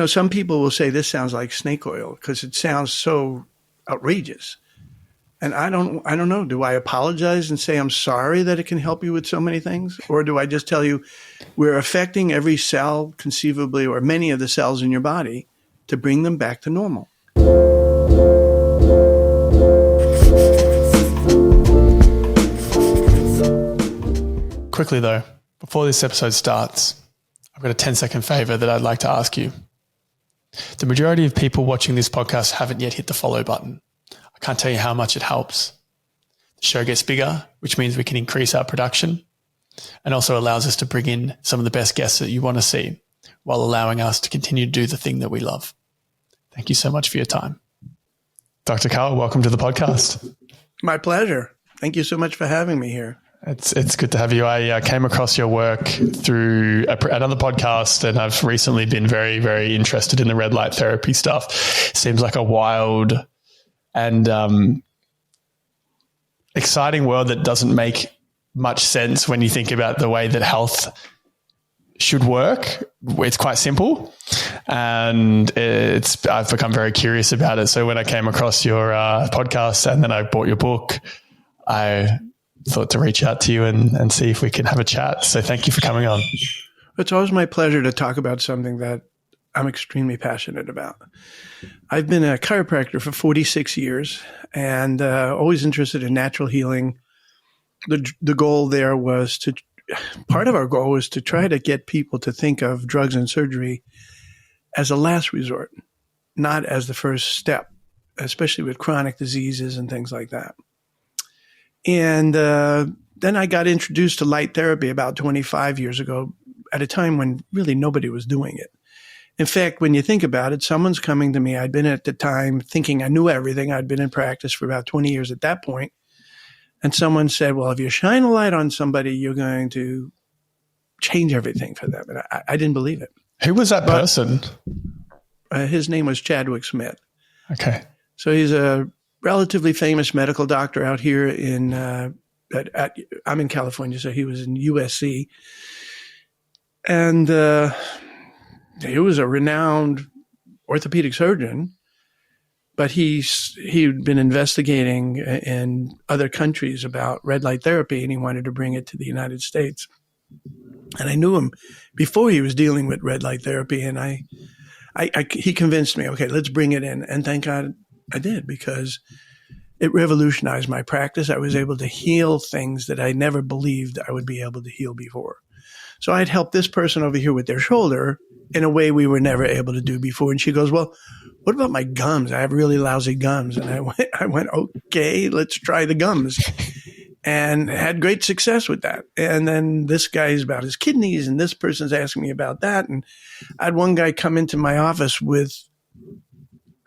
some people will say this sounds like snake oil because it sounds so outrageous. And I don't know. Do I apologize and say I'm sorry that it can help you with so many things? Or do I just tell you we're affecting every cell conceivably, or many of the cells in your body, to bring them back to normal? Quickly though, before this episode starts, I've got a 10-second favor that I'd like to ask you. The majority of people watching this podcast haven't yet hit the follow button. I can't tell you how much it helps. The show gets bigger, which means we can increase our production, and also allows us to bring in some of the best guests that you want to see, while allowing us to continue to do the thing that we love. Thank you so much for your time. Dr. Carl, welcome to the podcast. My pleasure. Thank you so much for having me here. It's good to have you. I came across your work through another podcast, and I've recently been very, very interested in the red light therapy stuff. Seems like a wild and exciting world that doesn't make much sense when you think about the way that health should work. It's quite simple, and I've become very curious about it. So when I came across your podcast and then I bought your book, I thought to reach out to you and see if we can have a chat. So thank you for coming on. It's always my pleasure to talk about something that I'm extremely passionate about. I've been a chiropractor for 46 years and always interested in natural healing. The goal there was part of our goal was to try to get people to think of drugs and surgery as a last resort, not as the first step, especially with chronic diseases and things like that. And then I got introduced to light therapy about 25 years ago at a time when really nobody was doing it. In fact, when you think about it, someone's coming to me. I'd been at the time thinking I knew everything. I'd been in practice for about 20 years at that point. And someone said, well, if you shine a light on somebody, you're going to change everything for them. And I didn't believe it. Who was that person? His name was Chadwick Smith. Okay. So he's a relatively famous medical doctor out here in, I'm in California, so he was in USC. And he was a renowned orthopedic surgeon, but he'd been investigating in other countries about red light therapy, and he wanted to bring it to the United States. And I knew him before he was dealing with red light therapy, and he convinced me, okay, let's bring it in. And thank God I did, because it revolutionized my practice. I was able to heal things that I never believed I would be able to heal before. So I'd help this person over here with their shoulder in a way we were never able to do before. And she goes, well, what about my gums? I have really lousy gums. And I went, okay, let's try the gums. And had great success with that. And then this guy's about his kidneys, and this person's asking me about that. And I had one guy come into my office with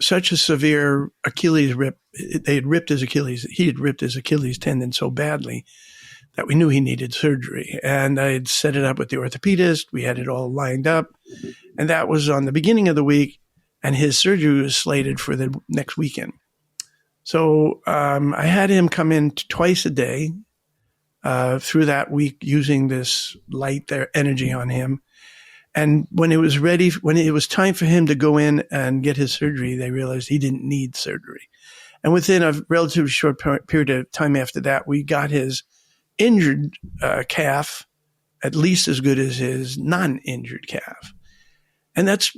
such a severe Achilles rip. They had ripped his Achilles. He had ripped his Achilles tendon so badly that we knew he needed surgery. And I had set it up with the orthopedist. We had it all lined up. And that was on the beginning of the week. And his surgery was slated for the next weekend. So I had him come in twice a day through that week using this light energy on him. And when it was time for him to go in and get his surgery, they realized he didn't need surgery. And within a relatively short period of time after that, we got his injured calf at least as good as his non-injured calf. And that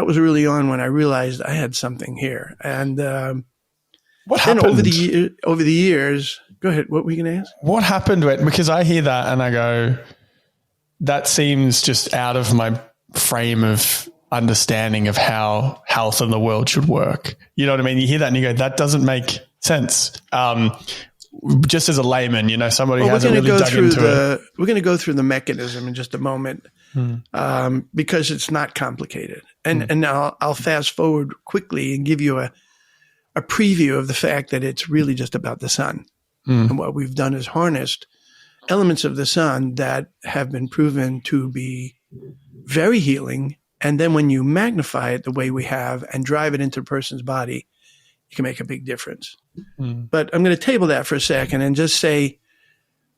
was really on when I realized I had something here. And what happened over the years? Go ahead. What were you going to ask? What happened? Because I hear that and I go, that seems just out of my frame of understanding of how health in the world should work. You know what I mean? You hear that and you go, that doesn't make sense. Just as a layman, somebody hasn't really dug into it. We're going to go through the mechanism in just a moment because it's not complicated. And now I'll fast forward quickly and give you a preview of the fact that it's really just about the sun. And what we've done is harnessed elements of the sun that have been proven to be very healing. And then when you magnify it the way we have and drive it into a person's body, you can make a big difference. But I'm going to table that for a second and just say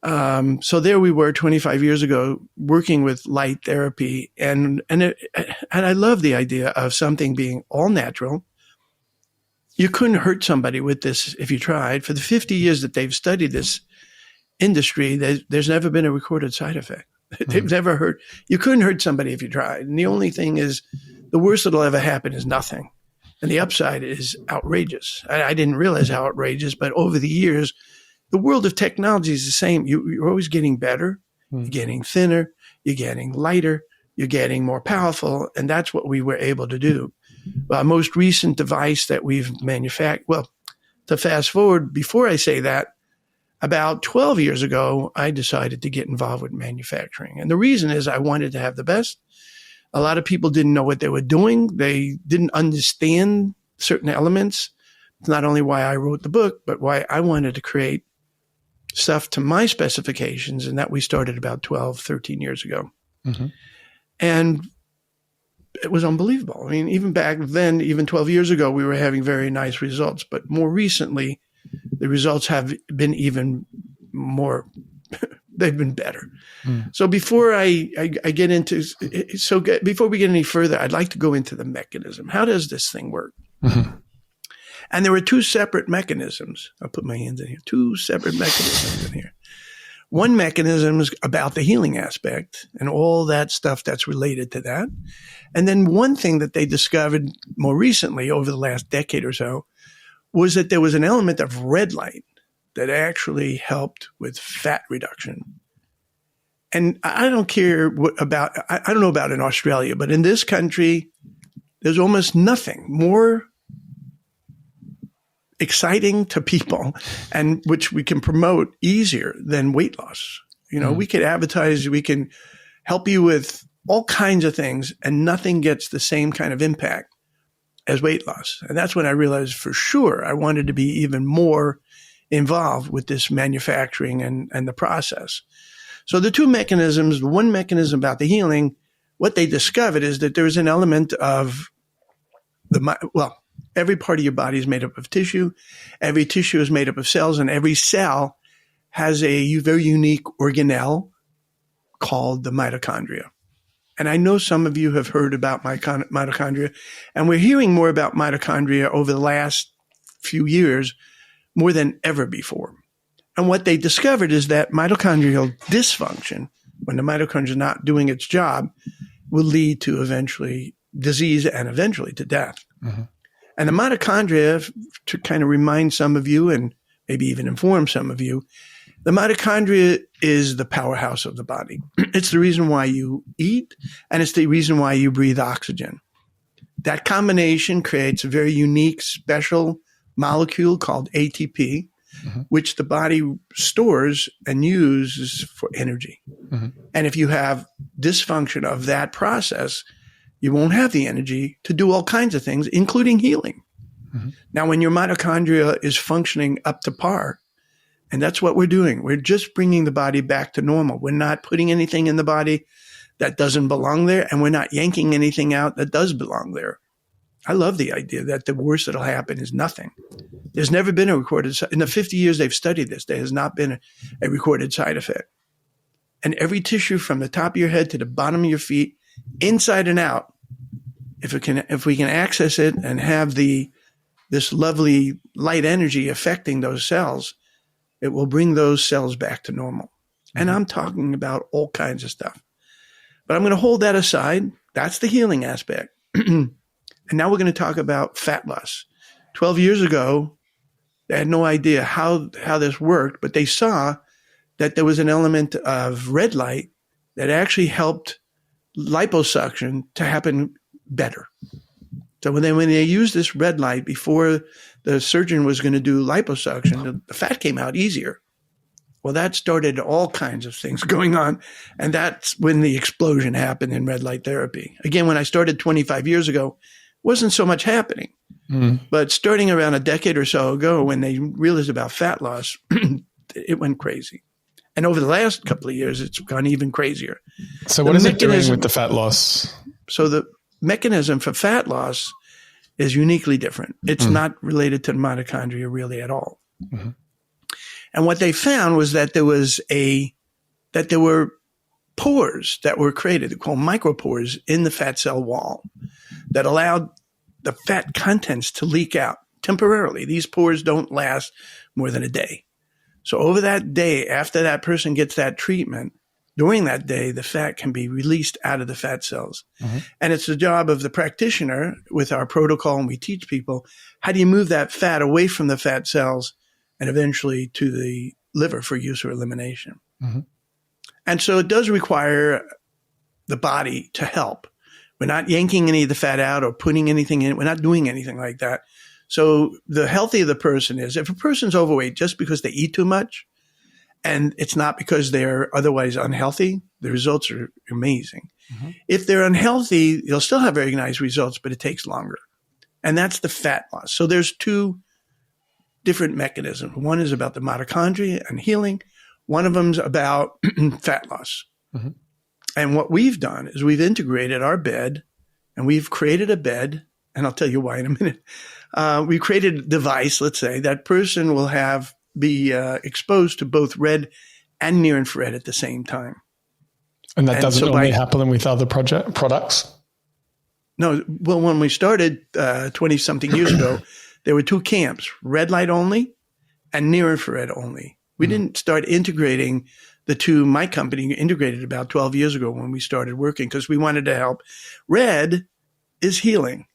So there we were 25 years ago working with light therapy. And I love the idea of something being all natural. You couldn't hurt somebody with this if you tried. For the 50 years that they've studied this industry, there's never been a recorded side effect. They've never hurt. You couldn't hurt somebody if you tried. And the only thing is, the worst that'll ever happen is nothing. And the upside is outrageous. I didn't realize how outrageous, but over the years, the world of technology is the same. You're always getting better. You're getting thinner. You're getting lighter. You're getting more powerful. And that's what we were able to do. Our most recent device that we've manufactured, well, to fast forward, before I say that, about 12 years ago, I decided to get involved with manufacturing. And the reason is I wanted to have the best. A lot of people didn't know what they were doing. They didn't understand certain elements. It's not only why I wrote the book, but why I wanted to create stuff to my specifications. And that we started about 12, 13 years ago. And it was unbelievable. I mean, even back then, even 12 years ago, we were having very nice results. But more recently, the results have been even more, they've been better. So before I get into, before we get any further, I'd like to go into the mechanism. How does this thing work? And there were two separate mechanisms. I'll put my hands in here. Two separate mechanisms in here. One mechanism is about the healing aspect and all that stuff that's related to that. And then one thing that they discovered more recently over the last decade or so was that there was an element of red light that actually helped with fat reduction. And I don't care I don't know about in Australia, but in this country, there's almost nothing more exciting to people and which we can promote easier than weight loss. You know, we could advertise, we can help you with all kinds of things and nothing gets the same kind of impact as weight loss. And that's when I realized for sure I wanted to be even more involved with this manufacturing and the process. So the two mechanisms, the one mechanism about the healing, what they discovered is that there's an element of every part of your body is made up of tissue. Every tissue is made up of cells, and every cell has a very unique organelle called the mitochondria. And I know some of you have heard about mitochondria, and we're hearing more about mitochondria over the last few years more than ever before. And what they discovered is that mitochondrial dysfunction, when the mitochondria is not doing its job, will lead to eventually disease and eventually to death. And the mitochondria, to kind of remind some of you and maybe even inform some of you, the mitochondria is the powerhouse of the body. It's the reason why you eat, and it's the reason why you breathe oxygen. That combination creates a very unique, special molecule called ATP, which the body stores and uses for energy. And if you have dysfunction of that process, you won't have the energy to do all kinds of things, including healing. Now, when your mitochondria is functioning up to par, and that's what we're doing. We're just bringing the body back to normal. We're not putting anything in the body that doesn't belong there, and we're not yanking anything out that does belong there. I love the idea that the worst that'll happen is nothing. There's never been a recorded, in the 50 years they've studied this, there has not been a recorded side effect. And every tissue from the top of your head to the bottom of your feet, inside and out, if we can access it and have this lovely light energy affecting those cells, it will bring those cells back to normal. And I'm talking about all kinds of stuff. But I'm going to hold that aside. That's the healing aspect. And now we're going to talk about fat loss. 12 years ago, they had no idea how this worked, but they saw that there was an element of red light that actually helped liposuction to happen better. So when they used this red light before the surgeon was going to do liposuction, the fat came out easier. Well, that started all kinds of things going on. And that's when the explosion happened in red light therapy. Again, when I started 25 years ago, wasn't so much happening. But starting around a decade or so ago, when they realized about fat loss, it went crazy. And over the last couple of years, it's gone even crazier. So what is it doing with the fat loss? So the mechanism for fat loss is uniquely different. It's not related to mitochondria really at all. And what they found was that there were pores that were created, they're called micropores in the fat cell wall that allowed the fat contents to leak out temporarily. These pores don't last more than a day. So over that day, after that person gets that treatment, during that day, the fat can be released out of the fat cells. Mm-hmm. And it's the job of the practitioner with our protocol, and we teach people, how do you move that fat away from the fat cells and eventually to the liver for use or elimination? Mm-hmm. And so it does require the body to help. We're not yanking any of the fat out or putting anything in. We're not doing anything like that. So the healthier the person is, if a person's overweight just because they eat too much, and it's not because they're otherwise unhealthy, the results are amazing. Mm-hmm. If they're unhealthy, you'll still have very nice results, but it takes longer. And that's the fat loss. So there's two different mechanisms. One is about the mitochondria and healing. One of them's about fat loss. Mm-hmm. And what we've done is we've integrated our bed, and we've created a bed, and I'll tell you why in a minute. We created a device, let's say, that person will be exposed to both red and near infrared at the same time. And that doesn't normally happen with other products? No. Well, when we started 20-something years ago, there were two camps, red light only and near infrared only. We didn't start integrating the two. My company integrated about 12 years ago when we started working because we wanted to help. Red is healing,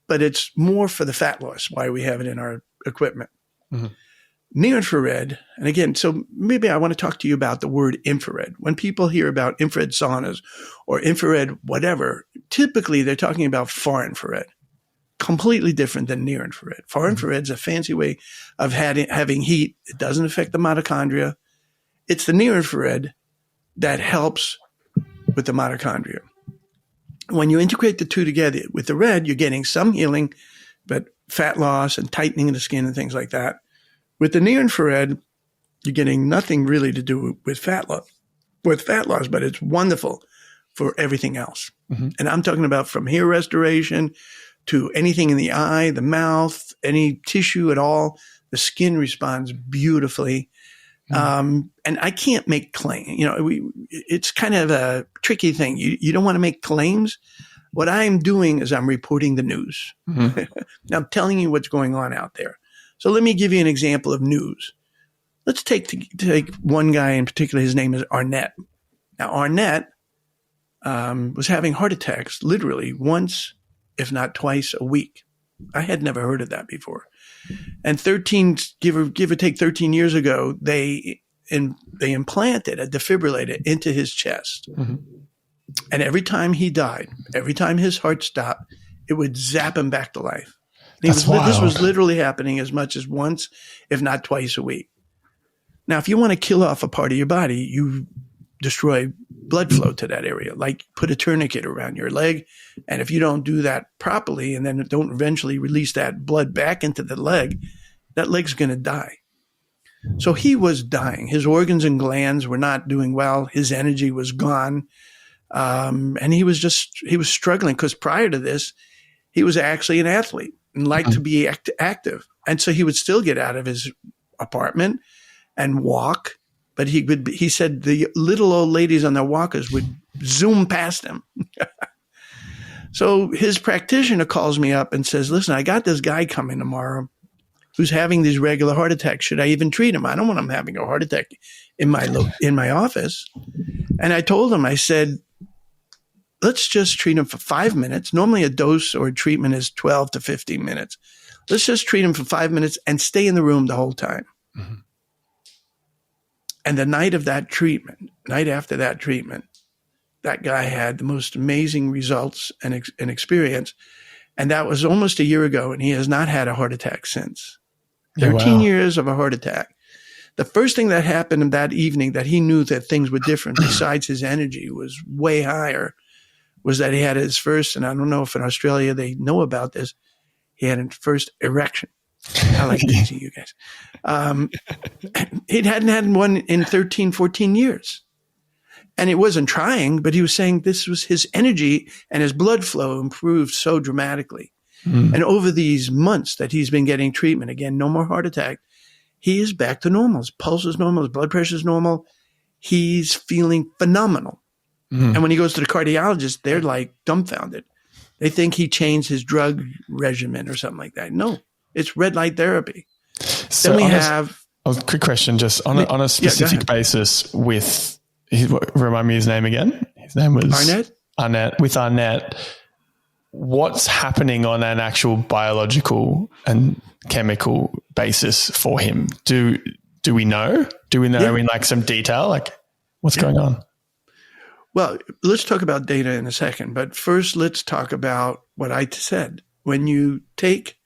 but it's more for the fat loss, why we have it in our equipment. Mm-hmm. Near infrared, and again, so maybe I want to talk to you about the word infrared. When people hear about infrared saunas or infrared whatever, typically they're talking about far infrared, completely different than near infrared. Far infrared is a fancy way of having heat. It doesn't affect the mitochondria. It's the near infrared that helps with the mitochondria. When you integrate the two together with the red, you're getting some healing, but fat loss and tightening of the skin and things like that. With the near infrared, you're getting nothing really to do with fat loss, but it's wonderful for everything else. Mm-hmm. And I'm talking about from hair restoration to anything in the eye, the mouth, any tissue at all. The skin responds beautifully. Mm-hmm. And I can't make claims. It's kind of a tricky thing. You don't want to make claims. What I'm doing is I'm reporting the news. Mm-hmm. I'm telling you what's going on out there. So let me give you an example of news. Let's take one guy in particular. His name is Arnett. Now, Arnett was having heart attacks literally once, if not twice a week. I had never heard of that before. And give or take 13 years ago, they implanted a defibrillator into his chest. Mm-hmm. And every time he died, every time his heart stopped, it would zap him back to life. This was literally happening as much as once, if not twice a week. Now, if you want to kill off a part of your body, you destroy blood flow to that area, like put a tourniquet around your leg. And if you don't do that properly and then don't eventually release that blood back into the leg, that leg's going to die. So he was dying. His organs and glands were not doing well. His energy was gone. And he was struggling because prior to this, he was actually an athlete and liked to be active. And so he would still get out of his apartment and walk. But he said the little old ladies on their walkers would zoom past him. So his practitioner calls me up and says, listen, I got this guy coming tomorrow who's having these regular heart attacks. Should I even treat him? I don't want him having a heart attack in my office. And I told him, I said, let's just treat him for 5 minutes. Normally a dose or a treatment is 12 to 15 minutes. Let's just treat him for 5 minutes and stay in the room the whole time. Mm-hmm. And the night after that treatment, that guy had the most amazing results and experience. And that was almost a year ago, and he has not had a heart attack since. 13 years of a heart attack. The first thing that happened that evening that he knew that things were different, besides his energy was way higher, was that he had his first, and I don't know if in Australia they know about this, he had his first erection. I like teasing you guys. He hadn't had one in 13, 14 years. And it wasn't trying, but he was saying this was his energy and his blood flow improved so dramatically. Mm. And over these months that he's been getting treatment, again, no more heart attack, he is back to normal. His pulse is normal. His blood pressure is normal. He's feeling phenomenal. Mm. And when he goes to the cardiologist, they're like dumbfounded. They think he changed his drug regimen or something like that. No, it's red light therapy. So then we have a quick question, just on a specific basis with, remind me his name again. His name was Arnett. With Arnett, what's happening on an actual biological and chemical basis for him? Do we know? Do we know in like some detail? Like what's going on? Well, let's talk about data in a second, but first let's talk about what I said. When you take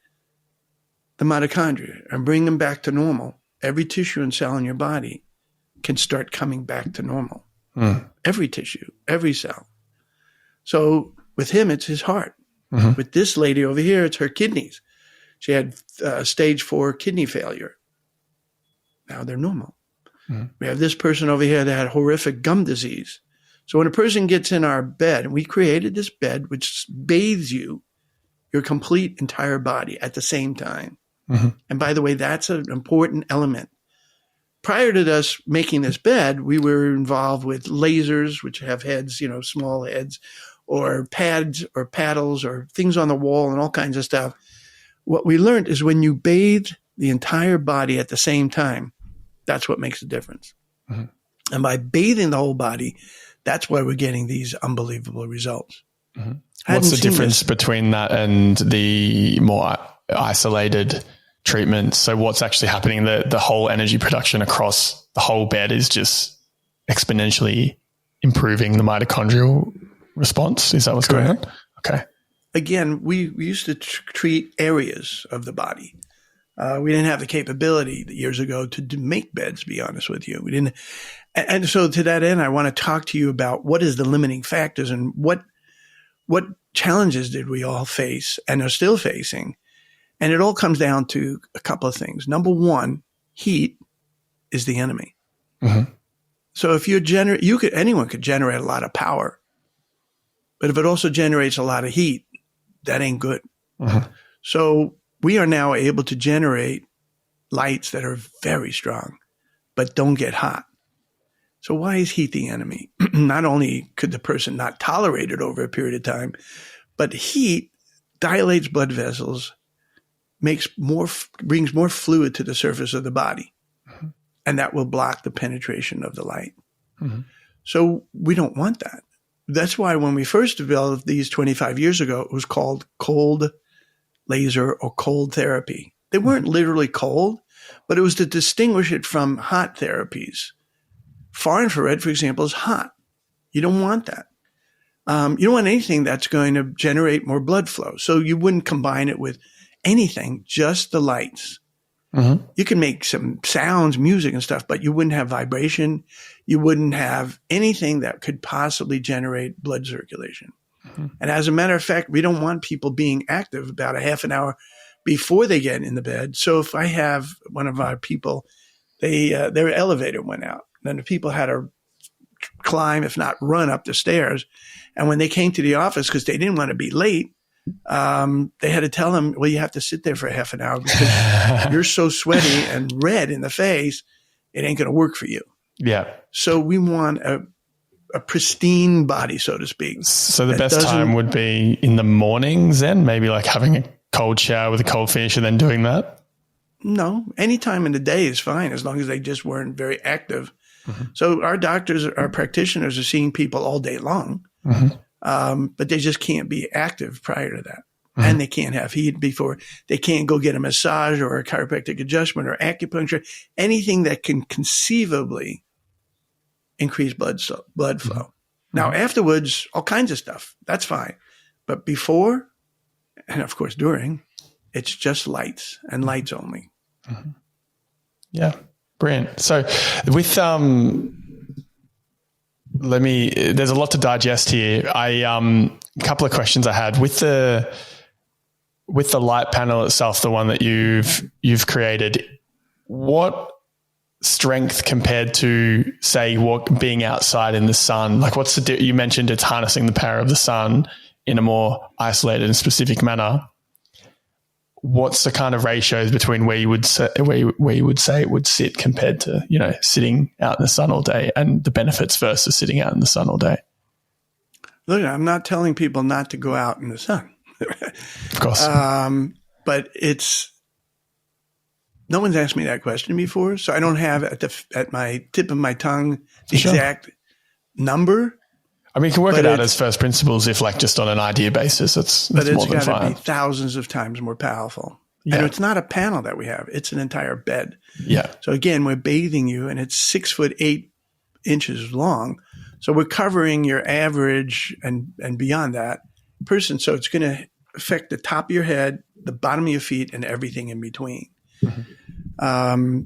the mitochondria and bring them back to normal, every tissue and cell in your body can start coming back to normal. Mm. Every tissue, every cell. So with him, it's his heart. Mm-hmm. With this lady over here, it's her kidneys. She had stage 4 kidney failure. Now they're normal. Mm-hmm. We have this person over here that had horrific gum disease. So when a person gets in our bed, and we created this bed which bathes you, your complete entire body at the same time. Mm-hmm. And by the way, that's an important element. Prior to us making this bed, we were involved with lasers, which have heads, small heads, or pads or paddles or things on the wall and all kinds of stuff. What we learned is when you bathe the entire body at the same time, that's what makes a difference. Mm-hmm. And by bathing the whole body, that's why we're getting these unbelievable results. Mm-hmm. What's the difference between that and the more isolated treatments? So what's actually happening? The whole energy production across the whole bed is just exponentially improving the mitochondrial response. Is that what's going on? Okay. Again, we used to treat areas of the body. We didn't have the capability years ago to make beds, to be honest with you. We didn't. And so to that end, I want to talk to you about what is the limiting factors and what challenges did we all face and are still facing. And it all comes down to a couple of things. Number one, heat is the enemy. Mm-hmm. So if anyone could generate a lot of power, but if it also generates a lot of heat, that ain't good. Mm-hmm. So we are now able to generate lights that are very strong, but don't get hot. So why is heat the enemy? Not only could the person not tolerate it over a period of time, but heat dilates blood vessels, brings more fluid to the surface of the body, mm-hmm. and that will block the penetration of the light. Mm-hmm. So we don't want that. That's why when we first developed these 25 years ago, it was called cold laser or cold therapy. They weren't literally cold, but it was to distinguish it from hot therapies. Far infrared, for example, is hot. You don't want that. You don't want anything that's going to generate more blood flow. So you wouldn't combine it with anything, just the lights. Mm-hmm. You can make some sounds, music and stuff, but you wouldn't have vibration. You wouldn't have anything that could possibly generate blood circulation. Mm-hmm. And as a matter of fact, we don't want people being active about a half an hour before they get in the bed. So if I have one of our people, their elevator went out. Then the people had to climb, if not run up the stairs. And when they came to the office, because they didn't want to be late, they had to tell them, well, you have to sit there for a half an hour because you're so sweaty and red in the face, it ain't going to work for you. Yeah. So we want a pristine body, so to speak. So the best time would be in the mornings then, maybe like having a cold shower with a cold finish and then doing that? No, any time in the day is fine as long as they just weren't very active. Mm-hmm. So our doctors, our practitioners are seeing people all day long, mm-hmm. But they just can't be active prior to that. Mm-hmm. And they can't have heat before. They can't go get a massage or a chiropractic adjustment or acupuncture, anything that can conceivably increase blood flow. Mm-hmm. Now, afterwards, all kinds of stuff. That's fine. But before, and of course during, it's just lights and lights only. Mm-hmm. Yeah. Brilliant. So with, there's a lot to digest here. A couple of questions I had with the light panel itself, the one that you've created, what strength compared to say being outside in the sun? Like what's you mentioned it's harnessing the power of the sun in a more isolated and specific manner. what's the kind of ratios between where you would say it would sit compared to, sitting out in the sun all day, and the benefits versus sitting out in the sun all day? Look, I'm not telling people not to go out in the sun. Of course. But no one's asked me that question before, so I don't have at my tip of my tongue the exact number. I mean, you can work it out as first principles if just on an idea basis. It's got to be thousands of times more powerful. Yeah. And it's not a panel that we have. It's an entire bed. Yeah. So again, we're bathing you, and it's 6'8" long. So we're covering your average and beyond that person. So it's going to affect the top of your head, the bottom of your feet, and everything in between. Mm-hmm.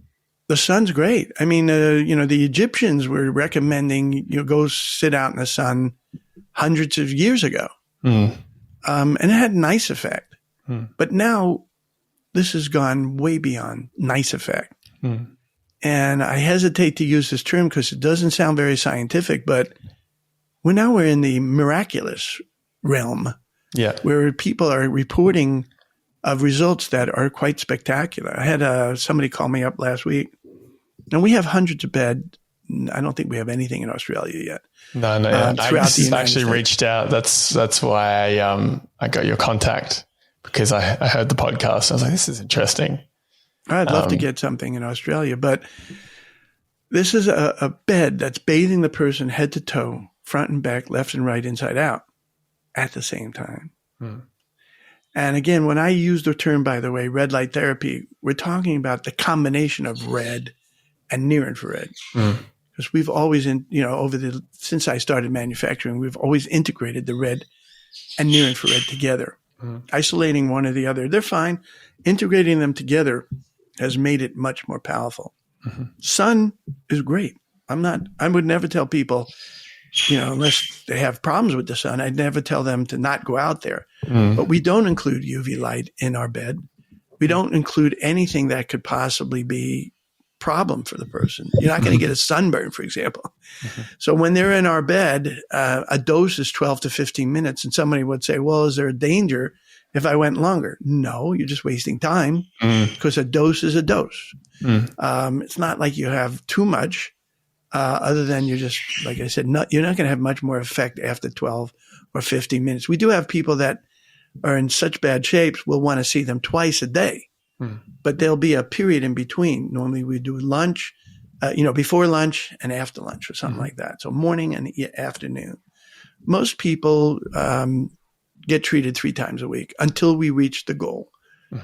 The sun's great. I mean, the Egyptians were recommending go sit out in the sun hundreds of years ago. And it had a nice effect. But now this has gone way beyond nice effect. And I hesitate to use this term because it doesn't sound very scientific, but we're in the miraculous realm. Yeah. Where people are reporting of results that are quite spectacular. I had somebody call me up last week. And we have hundreds of beds. I don't think we have anything in Australia yet. No. I actually reached out. That's why I got your contact, because I heard the podcast. I was like, this is interesting. I'd love to get something in Australia, but this is a bed that's bathing the person head to toe, front and back, left and right, inside out at the same time. And again, when I use the term, by the way, red light therapy, we're talking about the combination of red and near infrared. Because we've always, since I started manufacturing, we've always integrated the red and near infrared together. Isolating one or the other, they're fine. Integrating them together has made it much more powerful. Sun is great. I would never tell people, unless they have problems with the sun, I'd never tell them to not go out there. But we don't include UV light in our bed. We don't include anything that could possibly be problem for the person. You're not going to get a sunburn, for example. So when they're in our bed, a dose is 12 to 15 minutes. And somebody would say, well, is there a danger if I went longer? No, you're just wasting time, because a dose is a dose. It's not like you have too much, other than you're just, like I said, you're not going to have much more effect after 12 or 15 minutes. We do have people that are in such bad shapes, we'll want to see them twice a day. But there'll be a period in between. Normally we do lunch, before lunch and after lunch or something like that. So morning and afternoon. Most people get treated 3 times a week until we reach the goal.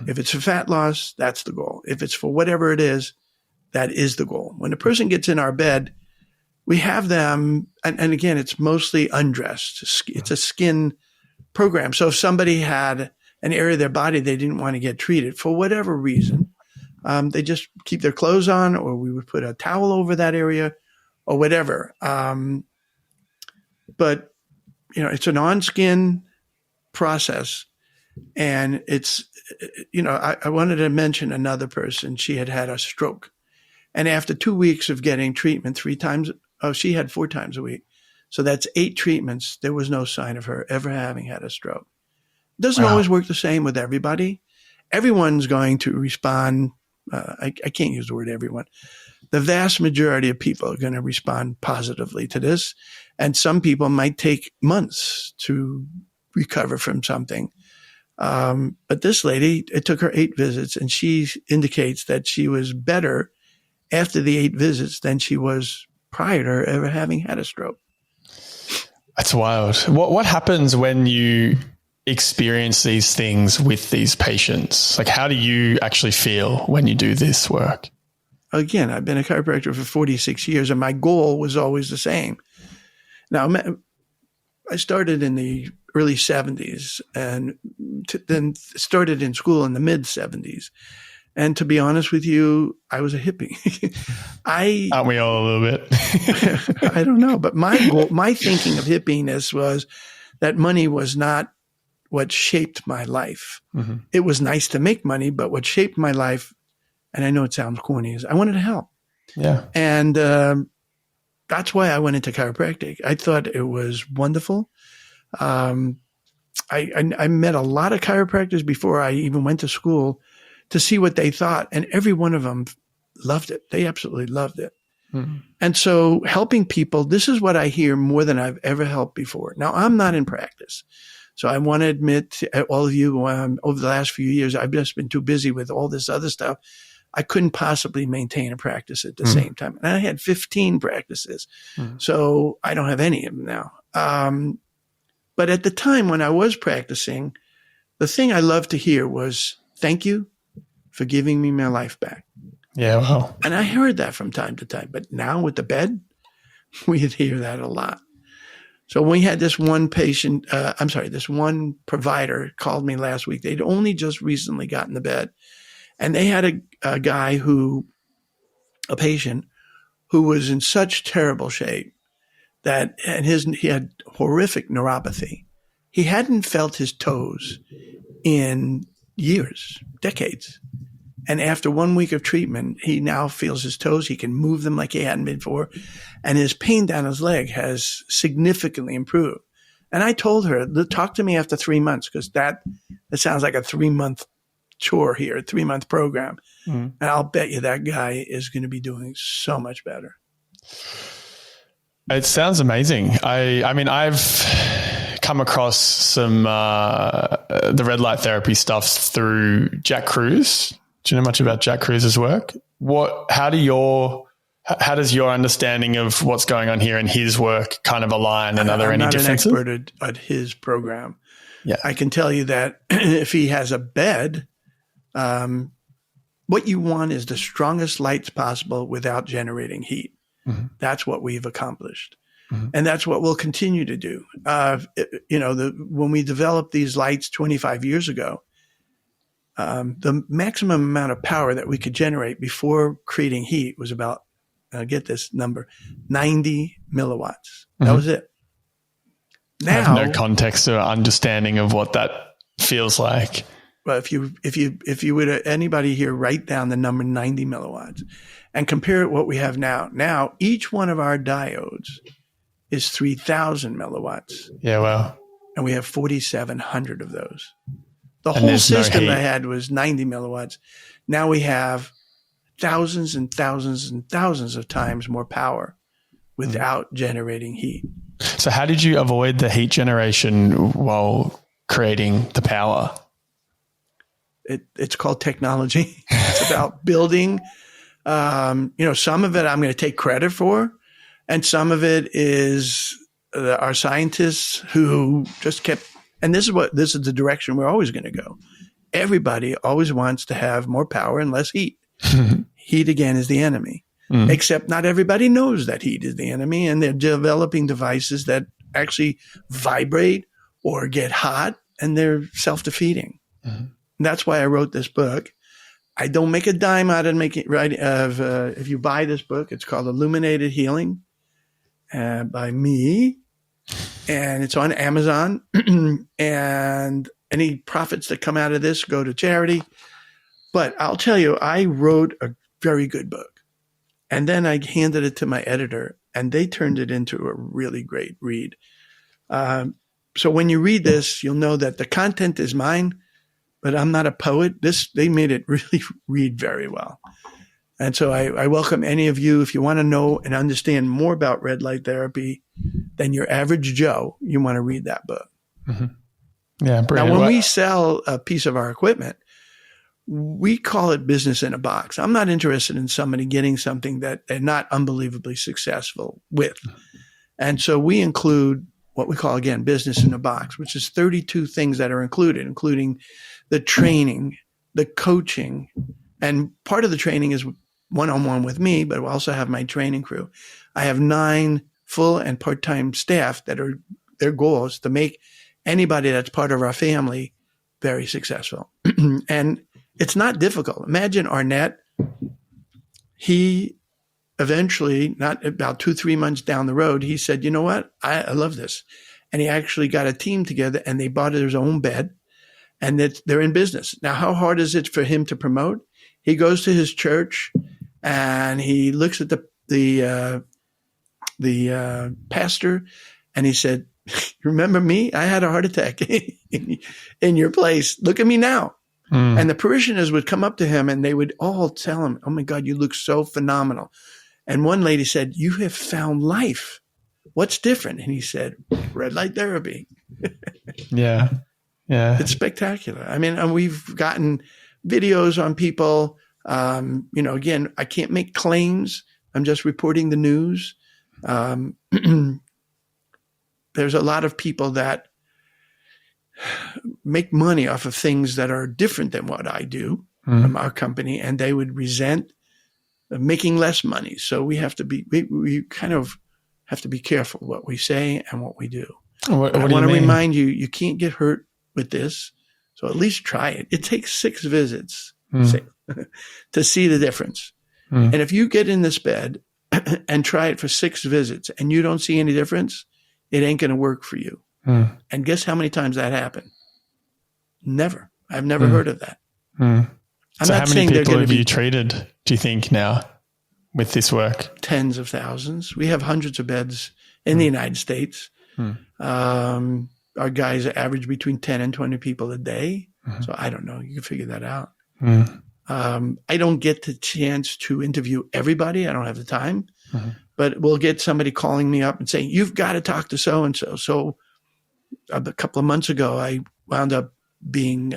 If it's for fat loss, that's the goal. If it's for whatever it is, that is the goal. When a person gets in our bed, we have them, and again, it's mostly undressed. It's a skin program. So if somebody had an area of their body they didn't want to get treated for whatever reason, they just keep their clothes on, or we would put a towel over that area or whatever. But, it's an on-skin process. And it's, I wanted to mention another person. She had a stroke. And after 2 weeks of getting treatment 3 times, she had 4 times a week. So that's 8 treatments. There was no sign of her ever having had a stroke. Doesn't always work the same with everybody. Everyone's going to respond. I can't use the word everyone. The vast majority of people are going to respond positively to this. And some people might take months to recover from something. But this lady, it took her 8 visits, and she indicates that she was better after the 8 visits than she was prior to her ever having had a stroke. That's wild. What happens when you experience these things with these patients? Like, how do you actually feel when you do this work? Again, I've been a chiropractor for 46 years, and my goal was always the same. Now, I started in the early 70s and then started in school in the mid 70s. And to be honest with you, I was a hippie. Aren't we all a little bit? I don't know. But my thinking of hippiness was that money was not what shaped my life. It was nice to make money, but what shaped my life, and I know it sounds corny, is I wanted to help. Yeah. And that's why I went into chiropractic. I thought it was wonderful. I met a lot of chiropractors before I even went to school to see what they thought. And every one of them loved it. They absolutely loved it. Mm-hmm. And so helping people, this is what I hear more than I've ever helped before. Now, I'm not in practice. So I want to admit to all of you, over the last few years, I've just been too busy with all this other stuff. I couldn't possibly maintain a practice at the same time. And I had 15 practices. So I don't have any of them now. But at the time when I was practicing, the thing I loved to hear was, thank you for giving me my life back. Yeah, well. And I heard that from time to time. But now with the bed, we'd hear that a lot. So we had this one patient, this one provider called me last week. They'd only just recently gotten the bed. And they had a guy a patient who was in such terrible shape he had horrific neuropathy. He hadn't felt his toes in years, decades. And after 1 week of treatment, he now feels his toes. He can move them like he hadn't before. And his pain down his leg has significantly improved. And I told her, talk to me after 3 months, because that sounds like a 3-month chore here, a 3-month program. And I'll bet you that guy is going to be doing so much better. It sounds amazing. I mean, I've come across some the red light therapy stuff through Jack Cruz. Do you know much about Jack Cruz's work? How does your understanding of what's going on here and his work kind of align? And are there any differences? I'm not an expert at his program. Yeah, I can tell you that if he has a bed, what you want is the strongest lights possible without generating heat. That's what we've accomplished. And that's what we'll continue to do. When we developed these lights 25 years ago, the maximum amount of power that we could generate before creating heat was about, get this number, 90 milliwatts. That was it. Now, I have no context or understanding of what that feels like. Well, if you would, anybody here, write down the number 90 milliwatts and compare it what we have now. Now, each one of our diodes is 3,000 milliwatts. Yeah, wow. And we have 4,700 of those. The whole system I had was 90 milliwatts. Now we have thousands and thousands and thousands of times more power without generating heat. So how did you avoid the heat generation while creating the power? It's called technology. It's about building. Some of it I'm going to take credit for, and some of it is our scientists who just kept. And this is the direction we're always going to go. Everybody always wants to have more power and less heat. Heat again is the enemy. Except not everybody knows that heat is the enemy, and they're developing devices that actually vibrate or get hot, and they're self-defeating. And that's why I wrote this book. I don't make a dime out of making if you buy this book, it's called Illuminated Healing by me, and it's on Amazon. And any profits that come out of this go to charity. But I'll tell you, I wrote a very good book, and then I handed it to my editor, and they turned it into a really great read. So when you read this, you'll know that the content is mine, but I'm not a poet. They made it really read very well. And so I welcome any of you, if you want to know and understand more about red light therapy than your average Joe, you want to read that book. Yeah, brilliant. Now, when we sell a piece of our equipment, we call it business in a box. I'm not interested in somebody getting something that they're not unbelievably successful with. And so we include what we call, again, business in a box, which is 32 things that are included, including the training, the coaching, and part of the training is one-on-one with me, but I also have my training crew. I have 9 full and part-time staff that are their goal is to make anybody that's part of our family very successful. And it's not difficult. Imagine Arnett. He eventually, not about 2-3 months down the road, he said, you know what? I love this. And he actually got a team together and they bought his own bed and they're in business. Now, how hard is it for him to promote? He goes to his church and he looks at the pastor and he said, Remember me? I had a heart attack in your place. Look at me now. And the parishioners would come up to him and they would all tell him, oh my God, you look so phenomenal. And one lady said, you have found life. What's different? And he said, red light therapy. Yeah. Yeah. It's spectacular. I mean, and we've gotten videos on people. Again, I can't make claims. I'm just reporting the news. There's a lot of people that make money off of things that are different than what I do from our company, and they would resent making less money. So we have to be, we kind of have to be careful what we say and what we do. What I do want you to mean? remind you, you can't get hurt with this. So at least try it. It takes 6 visits to see the difference. And if you get in this bed and try it for 6 visits and you don't see any difference, it ain't going to work for you. And guess how many times that happened? Never. I've never heard of that. So how many people have you treated, do you think, now with this work? Tens of thousands. We have hundreds of beds in the United States. Our guys average between 10 and 20 people a day. So I don't know. You can figure that out. I don't get the chance to interview everybody. I don't have the time. But we'll get somebody calling me up and saying, you've got to talk to so-and-so. So a couple of months ago, I wound up being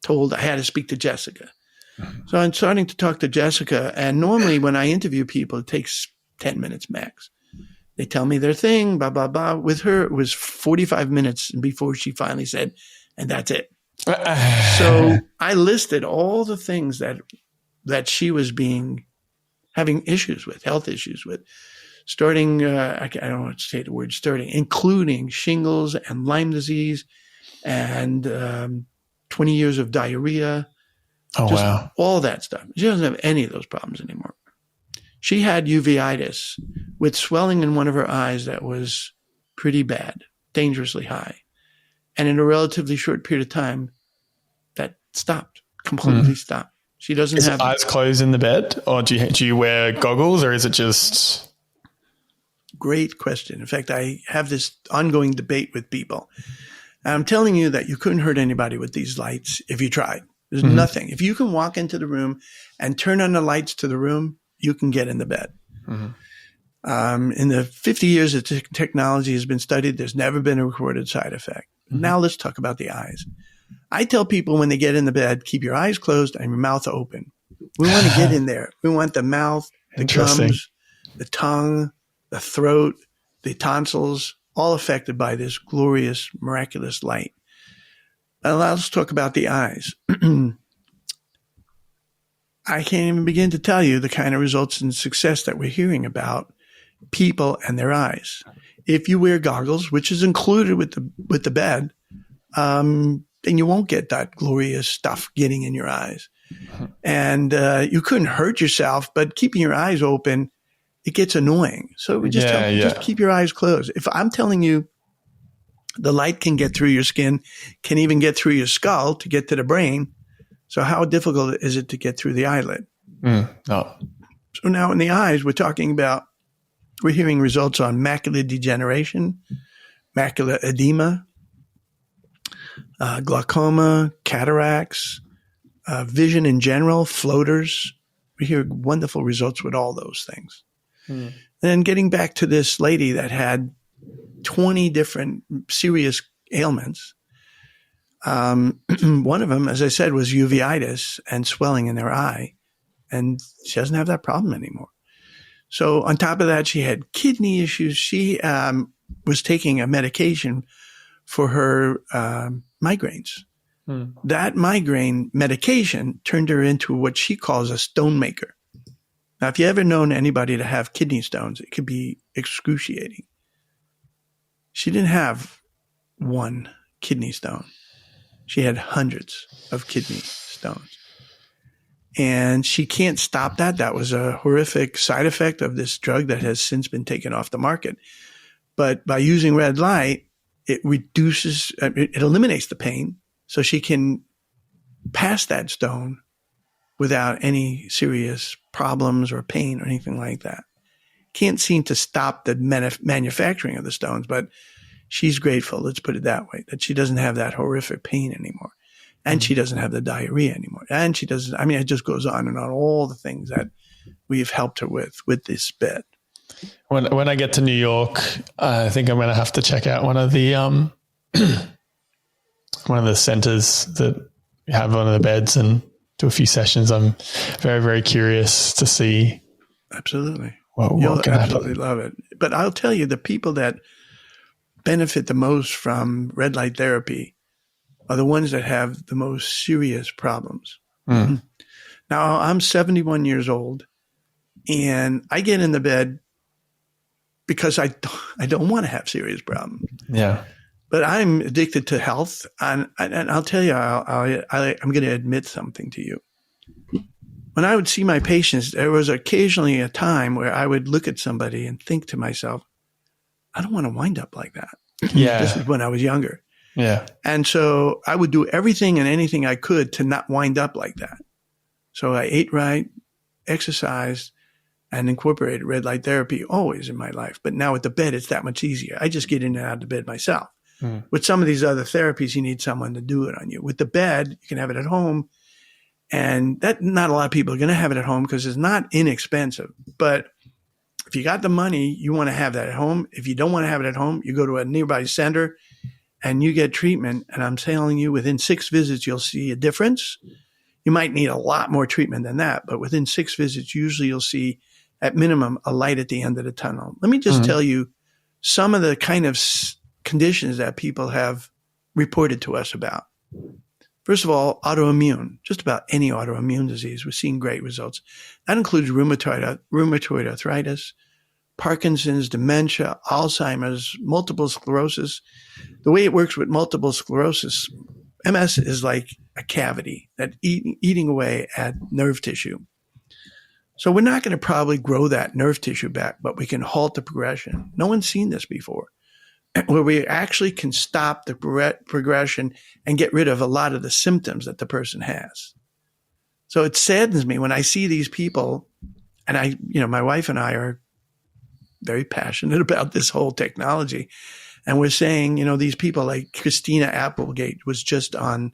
told I had to speak to Jessica. So I'm starting to talk to Jessica. And normally when I interview people, it takes 10 minutes max. They tell me their thing, blah, blah, blah. With her, it was 45 minutes before she finally said, and that's it. So I listed all the things that she was having issues with, health issues with, starting, I don't want to say the word starting, including shingles and Lyme disease and 20 years of diarrhea. Oh, wow. All that stuff. She doesn't have any of those problems anymore. She had uveitis with swelling in one of her eyes that was pretty bad, dangerously high. And in a relatively short period of time, that stopped, completely stopped. She doesn't have eyes closed in the bed, or do you wear goggles, or is it just? Great question. In fact, I have this ongoing debate with people. I'm telling you that you couldn't hurt anybody with these lights if you tried. There's nothing. If you can walk into the room and turn on the lights to the room, you can get in the bed. In the 50 years that technology has been studied, there's never been a recorded side effect. Now let's talk about the eyes. I tell people when they get in the bed, keep your eyes closed and your mouth open. We want to get in there. We want the mouth, the gums, the tongue, the throat, the tonsils, all affected by this glorious, miraculous light. And let's talk about the eyes. I can't even begin to tell you the kind of results and success that we're hearing about people and their eyes. If you wear goggles, which is included with the bed, then you won't get that glorious stuff getting in your eyes. And you couldn't hurt yourself, but keeping your eyes open, it gets annoying. So we just just keep your eyes closed. If I'm telling you the light can get through your skin, can even get through your skull to get to the brain, so how difficult is it to get through the eyelid? No. So now in the eyes, we're hearing results on macular degeneration, macular edema, glaucoma, cataracts, vision in general, floaters. We hear wonderful results with all those things. And then getting back to this lady that had 20 different serious ailments. One of them, as I said, was uveitis and swelling in their eye. And she doesn't have that problem anymore. So on top of that, she had kidney issues. She was taking a medication for her migraines. That migraine medication turned her into what she calls a stone maker. Now, if you ever known anybody to have kidney stones, it could be excruciating. She didn't have one kidney stone. She had hundreds of kidney stones. And she can't stop that. That was a horrific side effect of this drug that has since been taken off the market. But by using red light, it eliminates the pain, so she can pass that stone without any serious problems or pain or anything like that. Can't seem to stop the manufacturing of the stones, but she's grateful, let's put it that way, that she doesn't have that horrific pain anymore. And she doesn't have the diarrhea anymore. And she doesn't, it just goes on and on, all the things that we've helped her with this bed. When I get to New York, I think I'm going to have to check out one of the one of the centers that have one of the beds and do a few sessions. I'm very, very curious to see. Absolutely. You'll absolutely love it. But I'll tell you, the people that benefit the most from red light therapy are the ones that have the most serious problems. Mm. Now, I'm 71 years old, and I get in the bed because I don't want to have serious problems. Yeah. But I'm addicted to health, and I'll tell you, I'm going to admit something to you. When I would see my patients, there was occasionally a time where I would look at somebody and think to myself, I don't want to wind up like that. Yeah. This is when I was younger. Yeah. And so I would do everything and anything I could to not wind up like that. So I ate right, exercised, and incorporated red light therapy always in my life. But now with the bed, it's that much easier. I just get in and out of the bed myself. Mm. With some of these other therapies, you need someone to do it on you. With the bed, you can have it at home. And that not a lot of people are going to have it at home because it's not inexpensive. But if you got the money, you want to have that at home. If you don't want to have it at home, you go to a nearby center and you get treatment. And I'm telling you, within 6 visits, you'll see a difference. You might need a lot more treatment than that, but within 6 visits, usually you'll see at minimum a light at the end of the tunnel. Let me just tell you some of the kind of conditions that people have reported to us about. First of all, autoimmune, just about any autoimmune disease, we're seeing great results. That includes rheumatoid arthritis, Parkinson's, dementia, Alzheimer's, multiple sclerosis. The way it works with multiple sclerosis, MS is like a cavity that eating away at nerve tissue. So we're not going to probably grow that nerve tissue back, but we can halt the progression. No one's seen this before, where we actually can stop the progression and get rid of a lot of the symptoms that the person has. So it saddens me when I see these people, and my wife and I are very passionate about this whole technology. And we're saying, these people like Christina Applegate was just on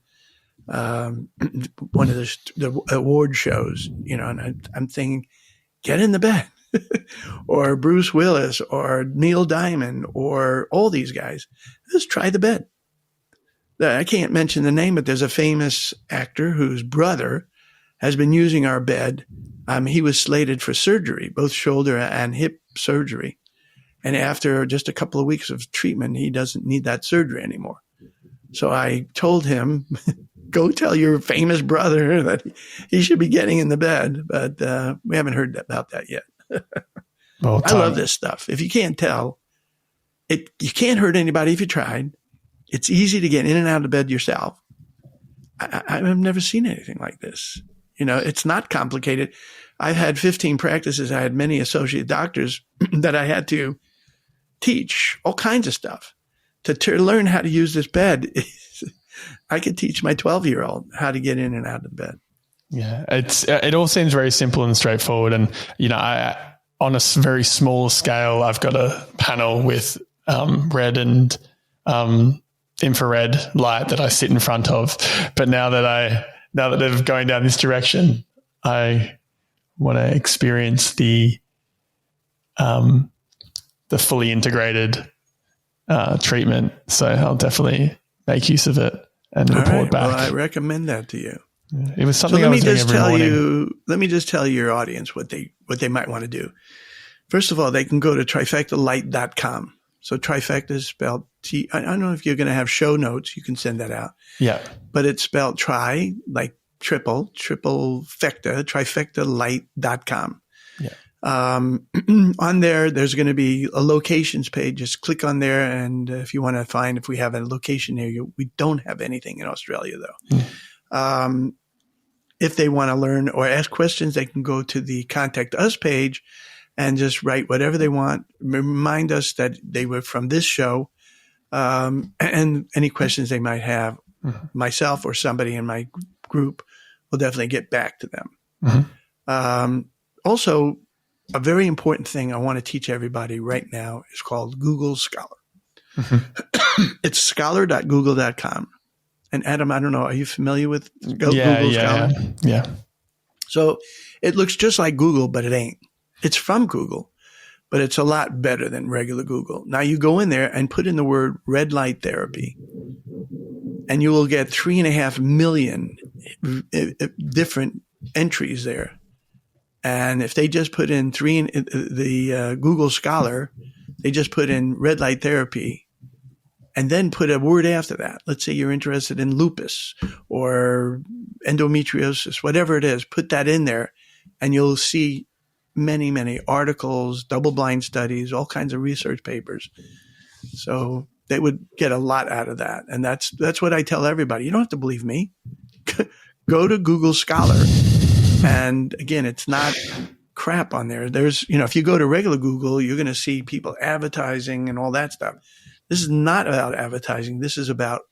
one of the award shows, and I'm thinking, get in the bed. Or Bruce Willis or Neil Diamond or all these guys. Just try the bed. I can't mention the name, but there's a famous actor whose brother has been using our bed. He was slated for surgery, both shoulder and hip surgery. And after just a couple of weeks of treatment, he doesn't need that surgery anymore. So I told him, go tell your famous brother that he should be getting in the bed. But we haven't heard about that yet. Well, I love this stuff. If you can't tell, you can't hurt anybody if you tried. It's easy to get in and out of bed yourself. I've never seen anything like this. It's not complicated. I've had 15 practices. I had many associate doctors that I had to teach all kinds of stuff to learn how to use this bed. I could teach my 12-year-old how to get in and out of bed. Yeah, it all seems very simple and straightforward. And, on a very small scale, I've got a panel with red and infrared light that I sit in front of. But now that they're going down this direction, I want to experience the fully integrated treatment. So I'll definitely make use of it and report back. Well, I recommend that to you. It was something I was doing every morning. Let me just tell your audience what they might want to do. First of all, they can go to trifectalight.com. So trifecta is spelled I don't know if you're going to have show notes. You can send that out. Yeah. But it's spelled tri, like triple fecta, trifectalight.com. Yeah. On there's going to be a locations page. Just click on there. And if you want to find if we have a location near you, we don't have anything in Australia though. Mm. If they want to learn or ask questions, they can go to the Contact Us page and just write whatever they want. Remind us that they were from this show, and any questions they might have. Mm-hmm. Myself or somebody in my group will definitely get back to them. Mm-hmm. A very important thing I want to teach everybody right now is called Google Scholar. It's scholar.google.com. And Adam, I don't know, are you familiar with Google Scholar? Yeah. So it looks just like Google, but it ain't. It's from Google, but it's a lot better than regular Google. Now you go in there and put in the word red light therapy, and you will get 3.5 million different entries there. And if they just put in the Google Scholar, they just put in red light therapy and then put a word after that. Let's say you're interested in lupus or endometriosis, whatever it is, put that in there and you'll see many, many articles, double-blind studies, all kinds of research papers. So they would get a lot out of that. And that's what I tell everybody. You don't have to believe me. Go to Google Scholar. And again, it's not crap on there. There's, if you go to regular Google, you're going to see people advertising and all that stuff. This is not about advertising. This is about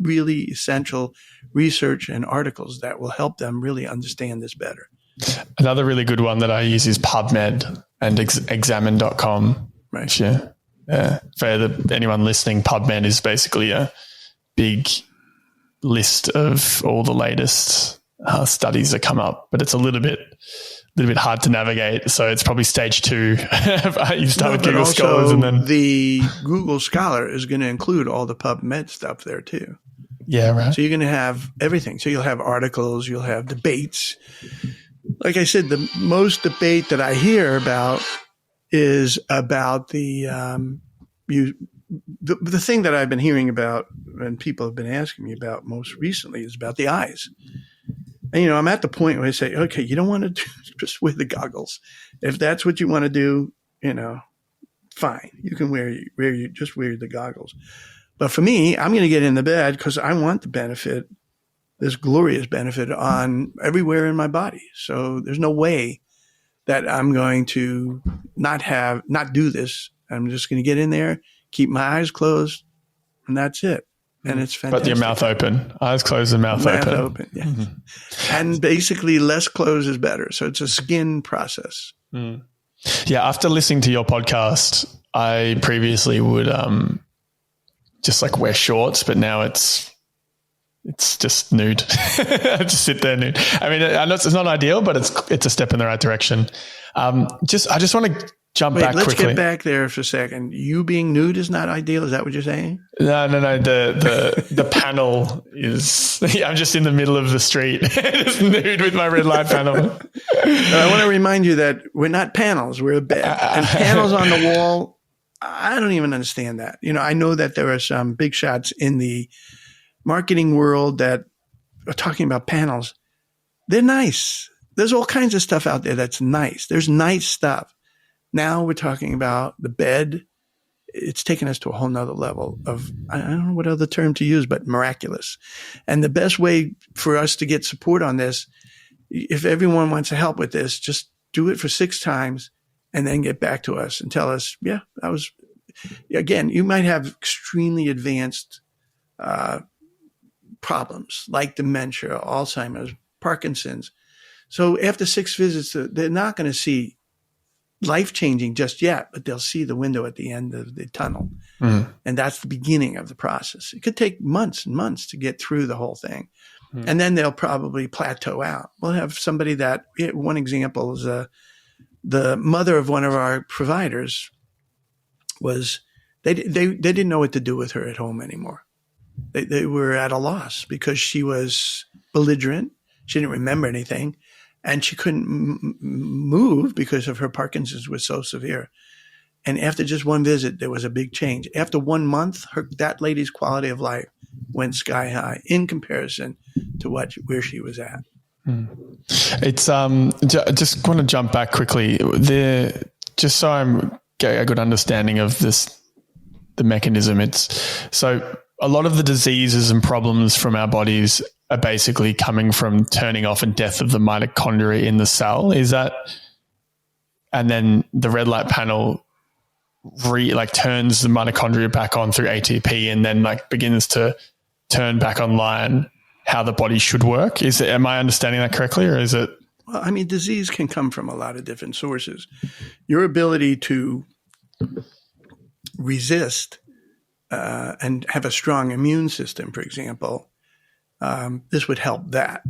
really essential research and articles that will help them really understand this better. Another really good one that I use is PubMed and examine.com. Right. For anyone listening, PubMed is basically a big list of all the latest studies that come up, but it's a little bit hard to navigate. So it's probably stage 2. You start with Google Scholars, and then the Google Scholar is going to include all the PubMed stuff there too. Yeah, right. So you're going to have everything. So you'll have articles, you'll have debates. Like I said, the most debate that I hear about is about the thing that I've been hearing about and people have been asking me about most recently is about the eyes. And, I'm at the point where I say, okay, you don't want to just wear the goggles. If that's what you want to do, fine. You can wear the goggles. But for me, I'm going to get in the bed because I want the benefit, this glorious benefit on everywhere in my body. So there's no way that I'm going to not do this. I'm just going to get in there, keep my eyes closed, and that's it. And it's fantastic. But your mouth open, eyes closed and mouth open. Yeah. Mm-hmm. And basically less closed is better. So it's a skin process. Mm. Yeah. After listening to your podcast, I previously would just like wear shorts, but now it's just nude. I just sit there nude. I mean, I know it's not ideal, but it's a step in the right direction. I just want to jump back quickly. Let's get back there for a second. You being nude is not ideal. Is that what you're saying? No. The panel is, I'm just in the middle of the street, just nude with my red light panel. I want to remind you that we're not panels. We're a bed. And panels on the wall, I don't even understand that. I know that there are some big shots in the marketing world that are talking about panels. They're nice. There's all kinds of stuff out there that's nice. There's nice stuff. Now we're talking about the bed. It's taken us to a whole nother level of, I don't know what other term to use, but miraculous. And the best way for us to get support on this, if everyone wants to help with this, just do it for 6 times and then get back to us and tell us, yeah, again, you might have extremely advanced problems like dementia, Alzheimer's, Parkinson's. So after 6 visits, they're not going to see life-changing just yet, but they'll see the window at the end of the tunnel. Mm-hmm. And that's the beginning of the process. It could take months and months to get through the whole thing. Mm-hmm. And then they'll probably plateau out. We'll have somebody one example is the mother of one of our providers was, they didn't know what to do with her at home anymore. They were at a loss because she was belligerent. She didn't remember anything. And she couldn't move because of her Parkinson's was so severe. And after just one visit, there was a big change. After 1 month, that lady's quality of life went sky high in comparison to where she was at. It's just want to jump back quickly there, just so I'm getting a good understanding of the mechanism. It's so a lot of the diseases and problems from our bodies are basically coming from turning off and death of the mitochondria in the cell. Is that, and then the red light panel turns the mitochondria back on through ATP and then begins to turn back online how the body should work? Am I understanding that correctly, or is it? Well, I mean, disease can come from a lot of different sources. Your ability to resist and have a strong immune system, for example, this would help that.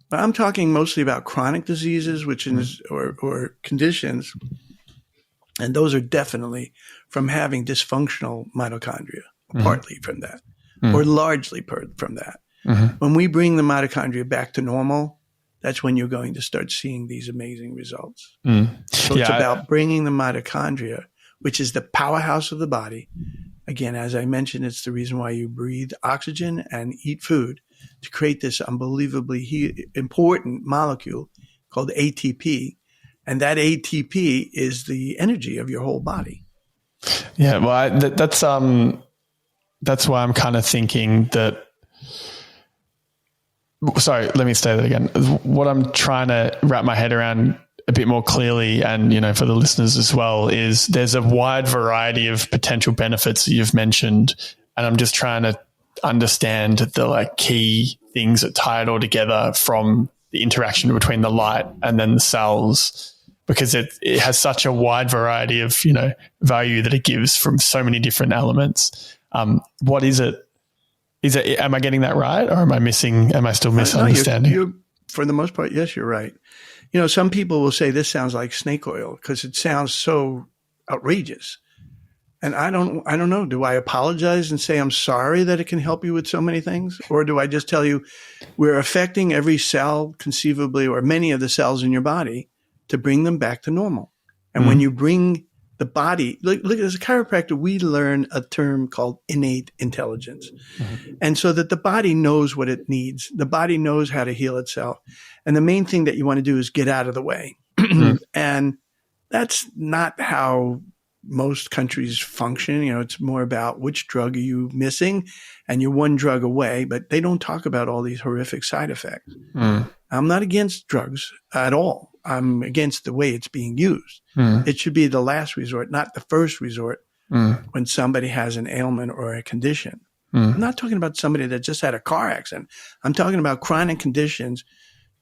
But I'm talking mostly about chronic diseases, which is or conditions, and those are definitely from having dysfunctional mitochondria, partly from that, or largely from that. When we bring the mitochondria back to normal, that's when you're going to start seeing these amazing results. So it's about bringing the mitochondria, which is the powerhouse of the body. Again, as I mentioned, it's the reason why you breathe oxygen and eat food, to create this unbelievably important molecule called ATP. And that ATP is the energy of your whole body. Yeah, well, that's why I'm kind of thinking that. Sorry, let me say that again. What I'm trying to wrap my head around a bit more clearly, and for the listeners as well, is there's a wide variety of potential benefits that you've mentioned, and I'm just trying to understand the key things that tie it all together, from the interaction between the light and then the cells, because it has such a wide variety of value that it gives from so many different elements. What is it? Am I getting that right, or am I still misunderstanding? No, you're, for the most part, yes, you're right. Some people will say this sounds like snake oil because it sounds so outrageous. And I don't know. Do I apologize and say I'm sorry that it can help you with so many things? Or do I just tell you we're affecting every cell conceivably, or many of the cells in your body, to bring them back to normal? And when you bring the body, look, as a chiropractor, we learn a term called innate intelligence. And so that the body knows what it needs. The body knows how to heal itself. And the main thing that you want to do is get out of the way. And that's not how most countries function. It's more about which drug are you missing, and you're one drug away, but they don't talk about all these horrific side effects. I'm not against drugs at all. I'm against the way it's being used. It should be the last resort, not the first resort when somebody has an ailment or a condition. I'm not talking about somebody that just had a car accident. I'm talking about chronic conditions.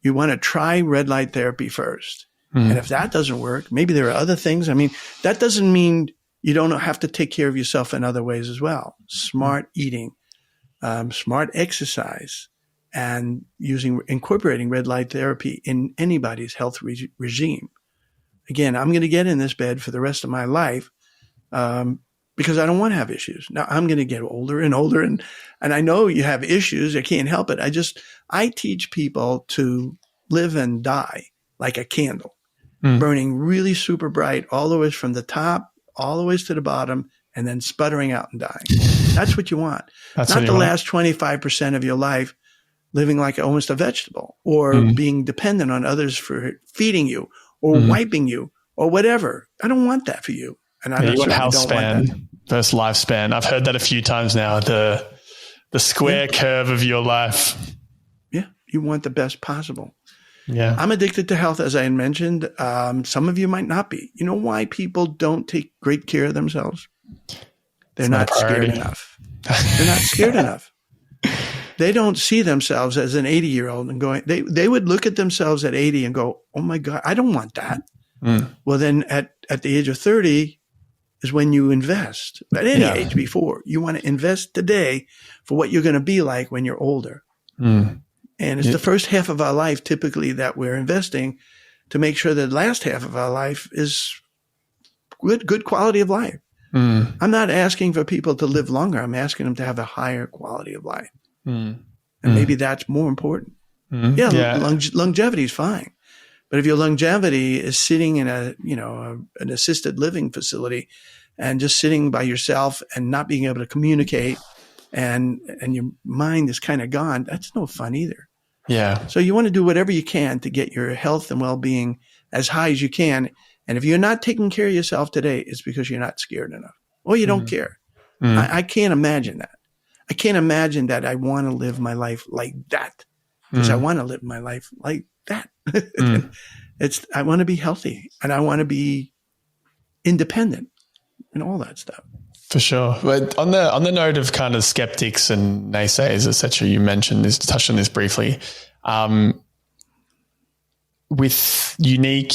You want to try red light therapy first. And if that doesn't work, maybe there are other things. I mean, that doesn't mean you don't have to take care of yourself in other ways as well. Smart eating, smart exercise, and incorporating red light therapy in anybody's health regime. Again, I'm going to get in this bed for the rest of my life because I don't want to have issues. Now, I'm going to get older and older, and I know you have issues. I can't help it. I teach people to live and die like a candle, burning really super bright all the way from the top, all the way to the bottom, and then sputtering out and dying. That's what you want. Not the last 25% of your life living like almost a vegetable, or being dependent on others for feeding you or wiping you or whatever. I don't want that for you. And I you want health span versus lifespan. I've heard that a few times now, the square curve of your life. Yeah, you want the best possible. Yeah. I'm addicted to health, as I had mentioned. Some of you might not be. You know why people don't take great care of themselves? They're not scared enough. They're not scared enough. They don't see themselves as an 80-year-old and going, they would look at themselves at 80 and go, oh my God, I don't want that. Well, then at the age of 30 is when you invest. At any age before, you want to invest today for what you're going to be like when you're older. And it's the first half of our life typically that we're investing to make sure that the last half of our life is good quality of life. I'm not asking for people to live longer. I'm asking them to have a higher quality of life. And maybe that's more important. Longevity is fine. But if your longevity is sitting in an assisted living facility and just sitting by yourself and not being able to communicate and your mind is kind of gone, that's no fun either. Yeah. So you want to do whatever you can to get your health and well-being as high as you can. And if you're not taking care of yourself today, it's because you're not scared enough or you don't care. I can't imagine that. I can't imagine that I want to live my life like that, because I want to live my life like that. I want to be healthy and I want to be independent and all that stuff. For sure. But on the note of kind of skeptics and naysayers, et cetera, you touched on this briefly, with unique,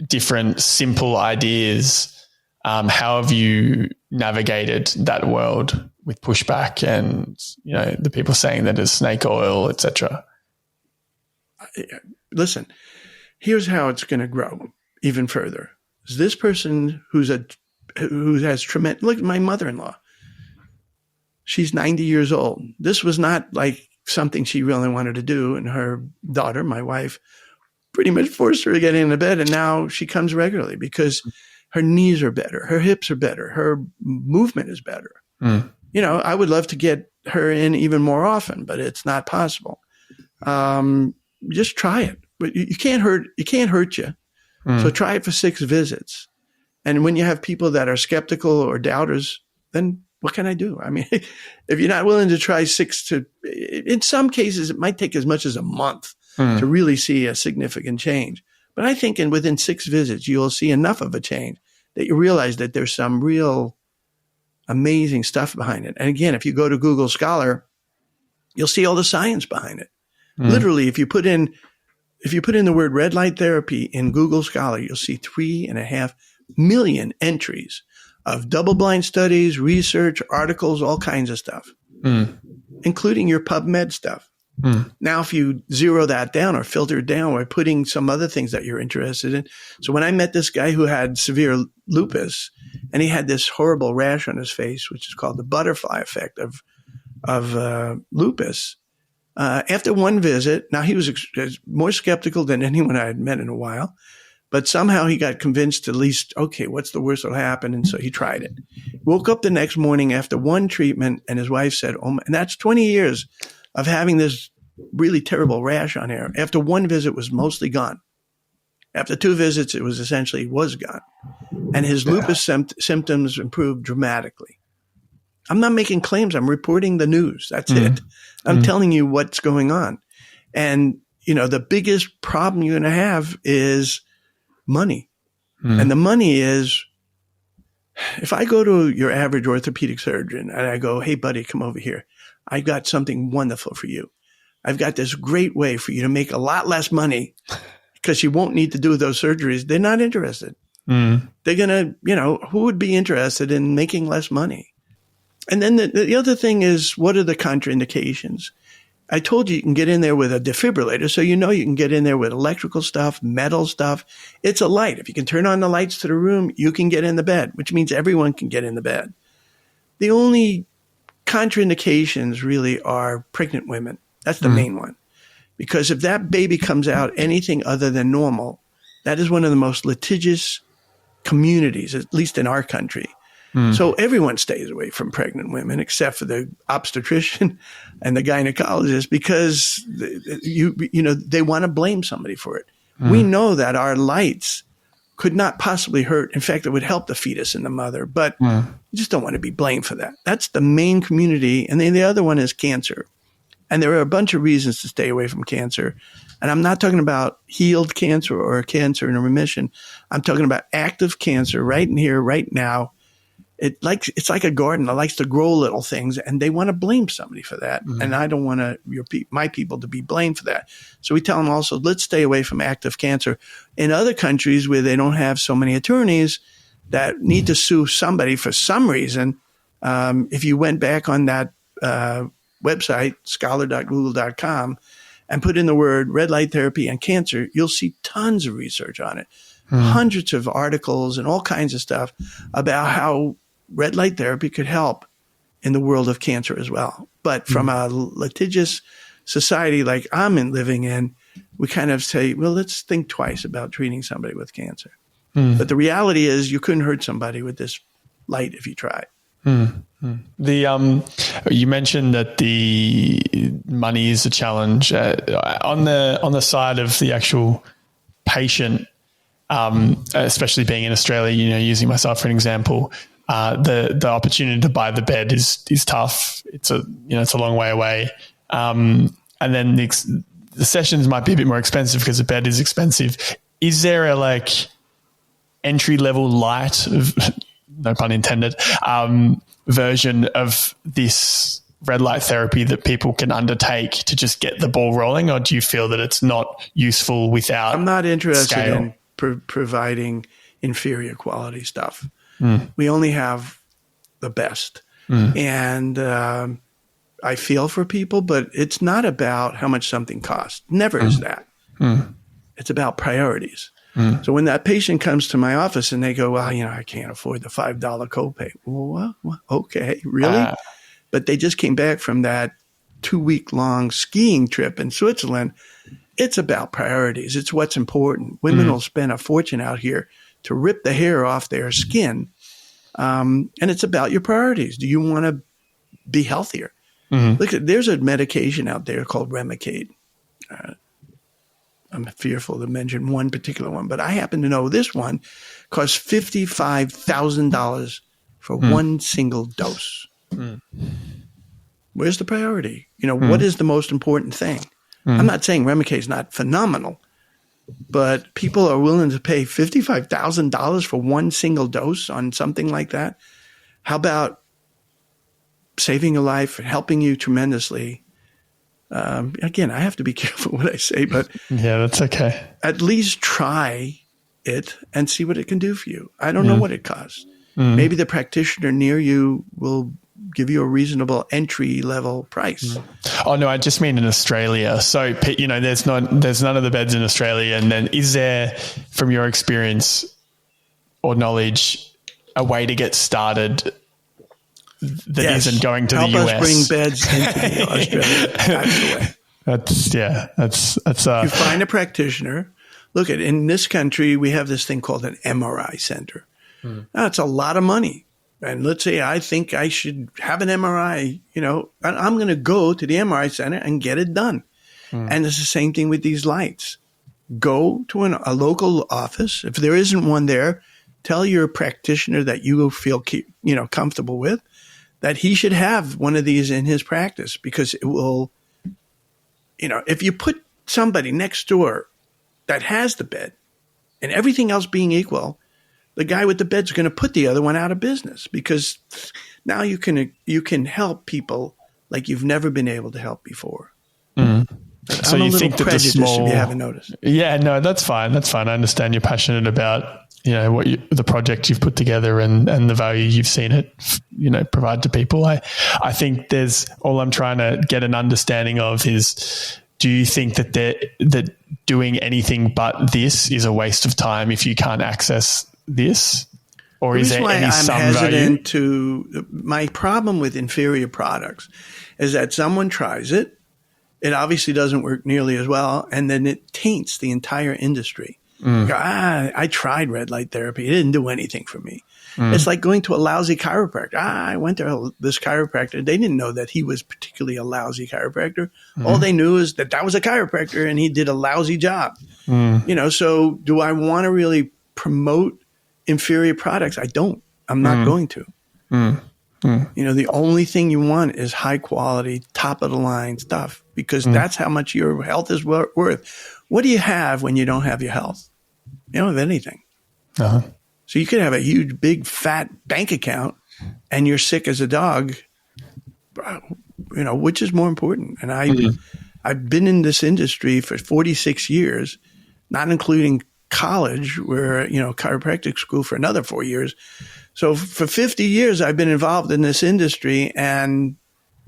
different, simple ideas How have you navigated that world with pushback and, the people saying that it's snake oil, etc.? Listen, here's how it's going to grow even further. This person who has tremendous, look at my mother-in-law. She's 90 years old. This was not like something she really wanted to do. And her daughter, my wife, pretty much forced her to get into bed. And now she comes regularly because her knees are better. Her hips are better. Her movement is better. I would love to get her in even more often, but it's not possible. Just try it. But it can't hurt you. So try it for 6 visits. And when you have people that are skeptical or doubters, then what can I do? I mean, if you're not willing to try 6 in some cases, it might take as much as a month to really see a significant change. But I think within 6 visits, you'll see enough of a change that you realize that there's some real amazing stuff behind it. And again, if you go to Google Scholar, you'll see all the science behind it. Literally, if you put in the word red light therapy in Google Scholar, you'll see 3.5 million entries of double-blind studies, research, articles, all kinds of stuff, including your PubMed stuff. Now, if you zero that down or filter it down by putting some other things that you're interested in. So when I met this guy who had severe lupus and he had this horrible rash on his face, which is called the butterfly effect of lupus, after one visit, now he was more skeptical than anyone I had met in a while, but somehow he got convinced at least, okay, what's the worst that'll happen? And so he tried it. Woke up the next morning after one treatment and his wife said, oh, and that's 20 years of having this really terrible rash on here. After one visit, it was mostly gone. After 2 visits, it was gone. And his lupus symptoms improved dramatically. I'm not making claims. I'm reporting the news. That's it. I'm telling you what's going on. And, the biggest problem you're going to have is money. And the money is, if I go to your average orthopedic surgeon and I go, hey, buddy, come over here. I got something wonderful for you. I've got this great way for you to make a lot less money because you won't need to do those surgeries. They're not interested. They're going to, who would be interested in making less money? And then the other thing is, what are the contraindications? I told you can get in there with a defibrillator. So, you can get in there with electrical stuff, metal stuff. It's a light. If you can turn on the lights to the room, you can get in the bed, which means everyone can get in the bed. The only contraindications really are pregnant women. That's the main one. Because if that baby comes out anything other than normal, that is one of the most litigious communities, at least in our country. So everyone stays away from pregnant women except for the obstetrician and the gynecologist because they want to blame somebody for it. We know that our lights could not possibly hurt. In fact, it would help the fetus and the mother, but you just don't want to be blamed for that. That's the main community. And then the other one is cancer. And there are a bunch of reasons to stay away from cancer. And I'm not talking about healed cancer or cancer in remission. I'm talking about active cancer right in here, right now. It's like a garden that likes to grow little things, and they want to blame somebody for that. And I don't want my people to be blamed for that. So we tell them also, let's stay away from active cancer. In other countries where they don't have so many attorneys that need to sue somebody for some reason, if you went back on that website, scholar.google.com, and put in the word red light therapy and cancer, you'll see tons of research on it. Hundreds of articles and all kinds of stuff about how red light therapy could help in the world of cancer as well. But from a litigious society like I'm living in, we kind of say, well, let's think twice about treating somebody with cancer. But the reality is you couldn't hurt somebody with this light if you tried. You mentioned that the money is a challenge on the side of the actual patient. Especially being in Australia, using myself for an example, the opportunity to buy the bed is tough. It's a long way away. And then the sessions might be a bit more expensive because the bed is expensive. Is there a entry level light, no pun intended, version of this red light therapy that people can undertake to just get the ball rolling? Or do you feel that it's not useful without I'm not interested scale? In providing inferior quality stuff. We only have the best. And I feel for people, but it's not about how much something costs. Never is that. It's about priorities. So when that patient comes to my office and they go, well, I can't afford the $5 copay. Well, okay, really? But they just came back from that 2-week-long skiing trip in Switzerland. It's about priorities. It's what's important. Women will spend a fortune out here to rip the hair off their skin. And it's about your priorities. Do you want to be healthier? Look, there's a medication out there called Remicade. I'm fearful to mention one particular one, but I happen to know this one costs $55,000 for one single dose. Where's the priority? What is the most important thing? I'm not saying Remicade is not phenomenal, but people are willing to pay $55,000 for one single dose on something like that. How about saving a life, helping you tremendously? Again, I have to be careful what I say, but yeah, that's okay. At least try it and see what it can do for you. I don't know what it costs. Maybe the practitioner near you will give you a reasonable entry level price. Oh no, I just mean in Australia. So there's none of the beds in Australia, and then is there, from your experience or knowledge, a way to get started that isn't going to Help the US? Help us bring beds into Australia. Absolutely. That's you find a practitioner. Look, in this country, we have this thing called an MRI center. Now, it's a lot of money. And let's say I think I should have an MRI, I'm going to go to the MRI center and get it done. And it's the same thing with these lights. Go to a local office. If there isn't one there, tell your practitioner that you feel comfortable with that he should have one of these in his practice, because it will, if you put somebody next door that has the bed and everything else being equal, the guy with the bed's going to put the other one out of business, because now you can help people like you've never been able to help before. So you think that the small, if you haven't noticed. Yeah, no, that's fine. That's fine. I understand you're passionate about, the project you've put together and the value you've seen it, provide to people. I think all I'm trying to get an understanding of is, do you think that doing anything but this is a waste of time if you can't access this? Or is there any some value? My problem with inferior products is that someone tries it. It obviously doesn't work nearly as well, and then it taints the entire industry. I tried red light therapy. It didn't do anything for me. It's like going to a lousy chiropractor. I went to this chiropractor. They didn't know that he was particularly a lousy chiropractor. All they knew is that was a chiropractor and he did a lousy job. So do I want to really promote inferior products? I don't. I'm not going to. The only thing you want is high quality, top of the line stuff, because that's how much your health is worth. What do you have when you don't have your health? You don't have anything. So you could have a huge, big, fat bank account and you're sick as a dog, which is more important? And I've been in this industry for 46 years, not including college, where, chiropractic school for another 4 years. So for 50 years, I've been involved in this industry, and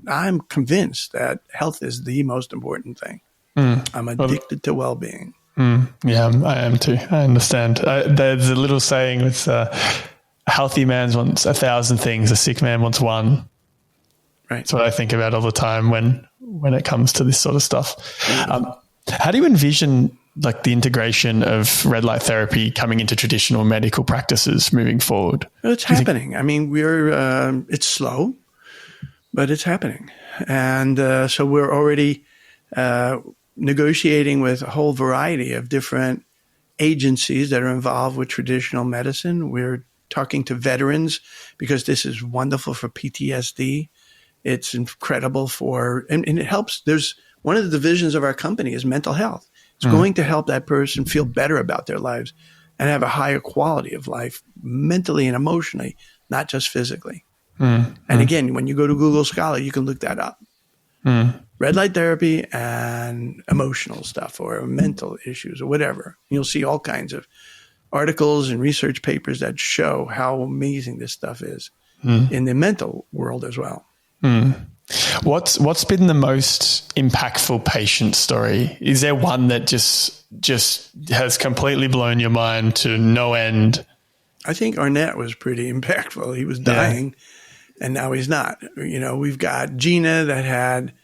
I'm convinced that health is the most important thing. I'm addicted to well-being. Yeah, I am too. I understand. There's a little saying, it's a healthy man wants 1,000 things, a sick man wants one. Right. That's what I think about all the time when it comes to this sort of stuff. How do you envision the integration of red light therapy coming into traditional medical practices moving forward? Well, it's happening. It's slow, but it's happening. And so we're already negotiating with a whole variety of different agencies that are involved with traditional medicine. We're talking to veterans because this is wonderful for PTSD. It's incredible and it helps. There's one of the divisions of our company is mental health. It's going to help that person feel better about their lives and have a higher quality of life mentally and emotionally, not just physically. And again, when you go to Google Scholar, you can look that up. Red light therapy and emotional stuff or mental issues or whatever. You'll see all kinds of articles and research papers that show how amazing this stuff is in the mental world as well. What's been the most impactful patient story? Is there one that just has completely blown your mind to no end? I think Arnett was pretty impactful. He was dying, and now he's not. We've got Gina that had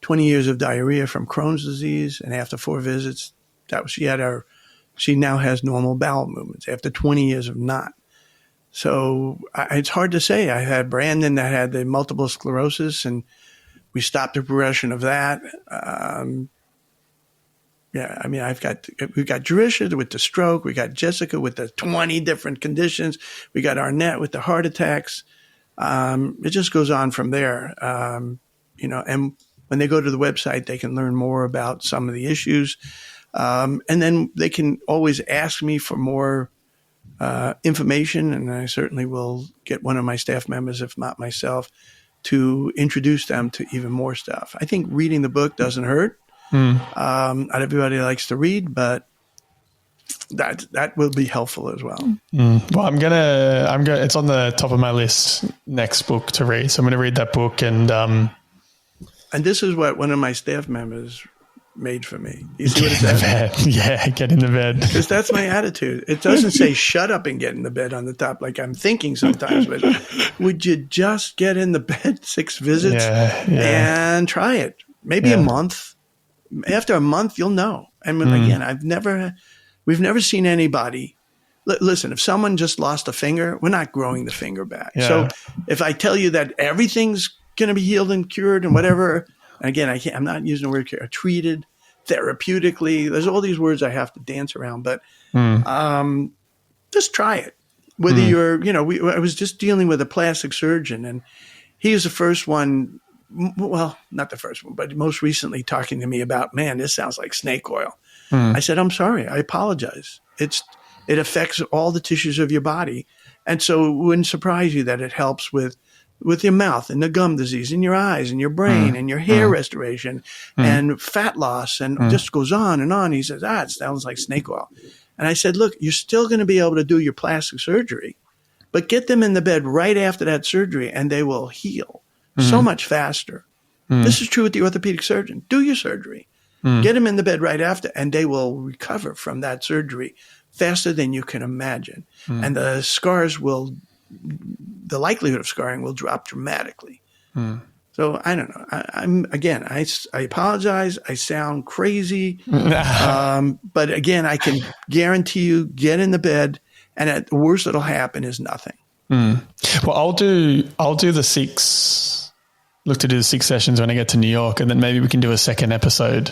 20 years of diarrhea from Crohn's disease, and after 4 visits, she now has normal bowel movements after 20 years of not. So it's hard to say. I had Brandon that had the multiple sclerosis, and we stopped the progression of that. We've got Jerisha with the stroke. We got Jessica with the 20 different conditions. We got Arnett with the heart attacks. It just goes on from there. And when they go to the website, they can learn more about some of the issues. And then they can always ask me for more information, and I certainly will get one of my staff members, if not myself, to introduce them to even more stuff. I think reading the book doesn't hurt. Not everybody likes to read, but that will be helpful as well. Well, I'm gonna. It's on the top of my list. Next book to read, so I'm gonna read that book. And this is what one of my staff members made for me. You see what it says? Yeah, get in the bed. Because that's my attitude. It doesn't say shut up and get in the bed on the top like I'm thinking sometimes, but would you just get in the bed 6 visits and try it? Maybe a month. After a month, you'll know. I mean, again, we've never seen anybody. Listen, if someone just lost a finger, we're not growing the finger back. Yeah. So if I tell you that everything's going to be healed and cured and whatever, again, I'm not using the word cure, treated therapeutically. There's all these words I have to dance around, but just try it. Whether I was just dealing with a plastic surgeon, and he was the first one. Well, not the first one, but most recently talking to me about, man, this sounds like snake oil. I said, I'm sorry. I apologize. It affects all the tissues of your body. And so it wouldn't surprise you that it helps with your mouth and the gum disease and your eyes and your brain and your hair restoration and fat loss, and just goes on and on. He says, it sounds like snake oil. And I said, look, you're still going to be able to do your plastic surgery, but get them in the bed right after that surgery and they will heal so much faster. This is true with the orthopedic surgeon. Do your surgery. Get them in the bed right after, and they will recover from that surgery faster than you can imagine. And the likelihood of scarring will drop dramatically. So I don't know. I apologize. I sound crazy. But again, I can guarantee you, get in the bed, and at the worst that'll happen is nothing. Well, I'll do the 6. Look to do the 6 sessions when I get to New York, and then maybe we can do a second episode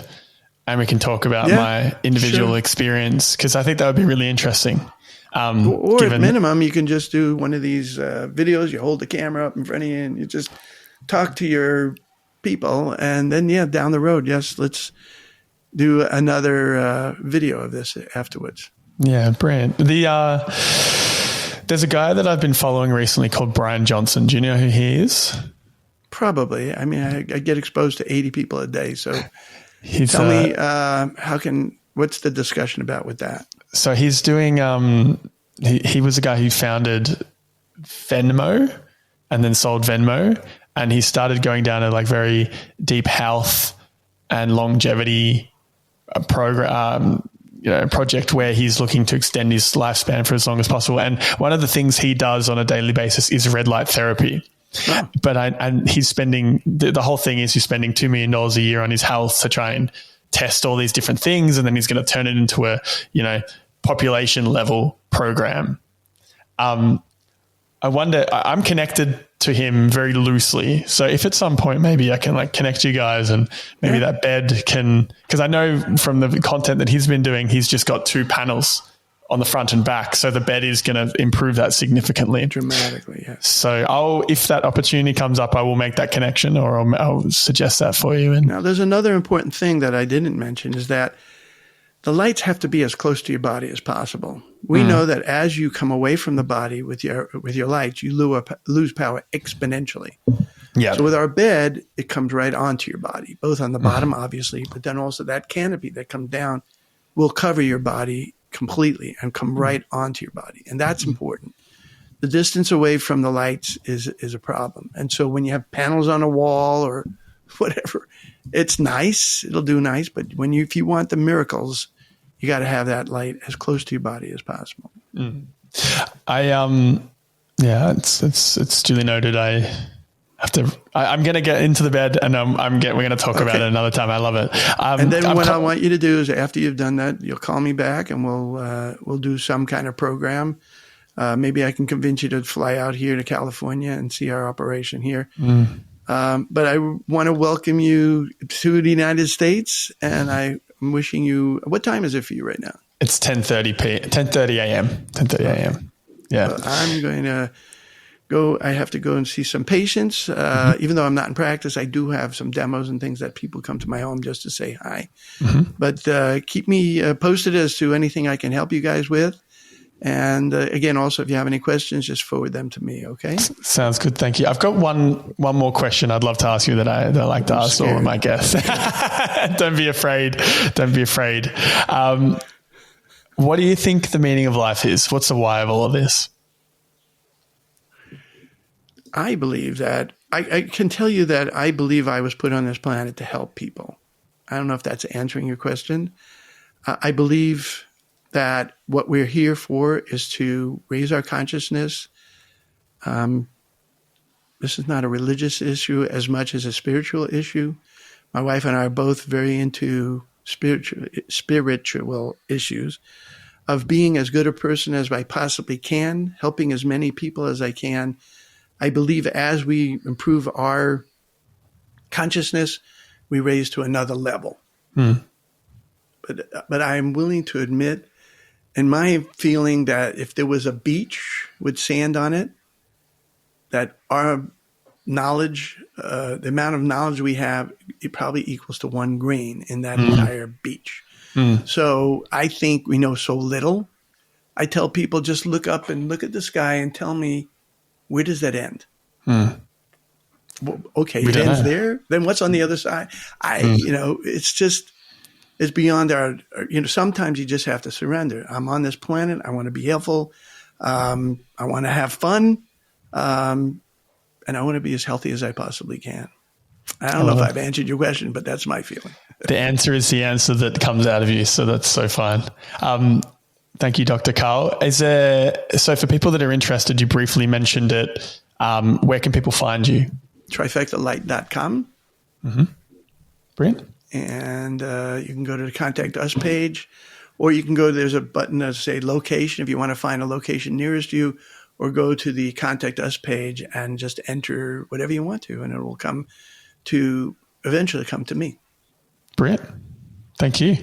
and we can talk about my individual experience, because I think that would be really interesting. Or at minimum, you can just do one of these videos. You hold the camera up in front of you and you just talk to your people, and then down the road, let's do another video of this afterwards. Yeah, brilliant. There's a guy that I've been following recently called Brian Johnson. Do you know who he is? Probably. I mean, I get exposed to 80 people a day. So tell me, what's the discussion about with that? So he's doing, he was the guy who founded Venmo and then sold Venmo. And he started going down a very deep health and longevity project where he's looking to extend his lifespan for as long as possible. And one of the things he does on a daily basis is red light therapy. Oh. But he's spending, the whole thing is he's spending $2 million a year on his health to try and test all these different things. And then he's going to turn it into a, population level program. I wonder, I'm connected to him very loosely. So if at some point, maybe I can connect you guys, and maybe that bed can, because I know from the content that he's been doing, he's just got 2 panels on the front and back. So the bed is going to improve that significantly. Dramatically, yes. So if that opportunity comes up, I will make that connection, or I'll suggest that for you. And now there's another important thing that I didn't mention, is that the lights have to be as close to your body as possible. We know that as you come away from the body with your lights, you lose power exponentially. Yeah. So with our bed, it comes right onto your body, both on the bottom, obviously, but then also that canopy that comes down will cover your body completely and come right onto your body. And that's important. The distance away from the lights is a problem. And so when you have panels on a wall or whatever, it's nice. It'll do nice. But if you want the miracles, you got to have that light as close to your body as possible. It's duly noted. I'm going to get into the bed and we're going to talk about it another time. I love it. And then what I want you to do is after you've done that, you'll call me back and we'll do some kind of program. Maybe I can convince you to fly out here to California and see our operation here. But I want to welcome you to the United States, and I'm wishing you. What time is it for you right now? It's 10:30 a.m. 10:30 a.m. Yeah. Well, I'm going to go. I have to go and see some patients. Even though I'm not in practice, I do have some demos and things that people come to my home just to say hi. But keep me posted as to anything I can help you guys with. And again, also, if you have any questions, just forward them to me, okay? Sounds good. Thank you. I've got one more question I'd love to ask you that I like to ask all of my guests. Don't be afraid. Don't be afraid. What do you think the meaning of life is? What's the why of all of this? I believe that I can tell you that I believe I was put on this planet to help people. I don't know if that's answering your question. I believe that what we're here for is to raise our consciousness. This is not a religious issue as much as a spiritual issue. My wife and I are both very into spiritual issues of being as good a person as I possibly can, helping as many people as I can. I believe as we improve our consciousness, we raise to another level. But I'm willing to admit, in my feeling, that if there was a beach with sand on it, that our knowledge, the amount of knowledge we have, it probably equals to 1 grain in that entire beach. So I think we know so little. I tell people, just look up and look at the sky and tell me, where does that end? Well, okay, it ends there. Then what's on the other side? It's beyond our, sometimes you just have to surrender. I'm on this planet. I want to be helpful. I want to have fun. And I want to be as healthy as I possibly can. I don't know if I've answered your question, but that's my feeling. The answer is the answer that comes out of you. So that's so fine. Thank you, Dr. Carl. So for people that are interested, you briefly mentioned it. Where can people find you? Trifectalight.com. Brilliant. And you can go to the Contact Us page, or you can go, there's a button that says location if you want to find a location nearest you, or go to the Contact Us page and just enter whatever you want to, and it will eventually come to me. Brilliant. Thank you.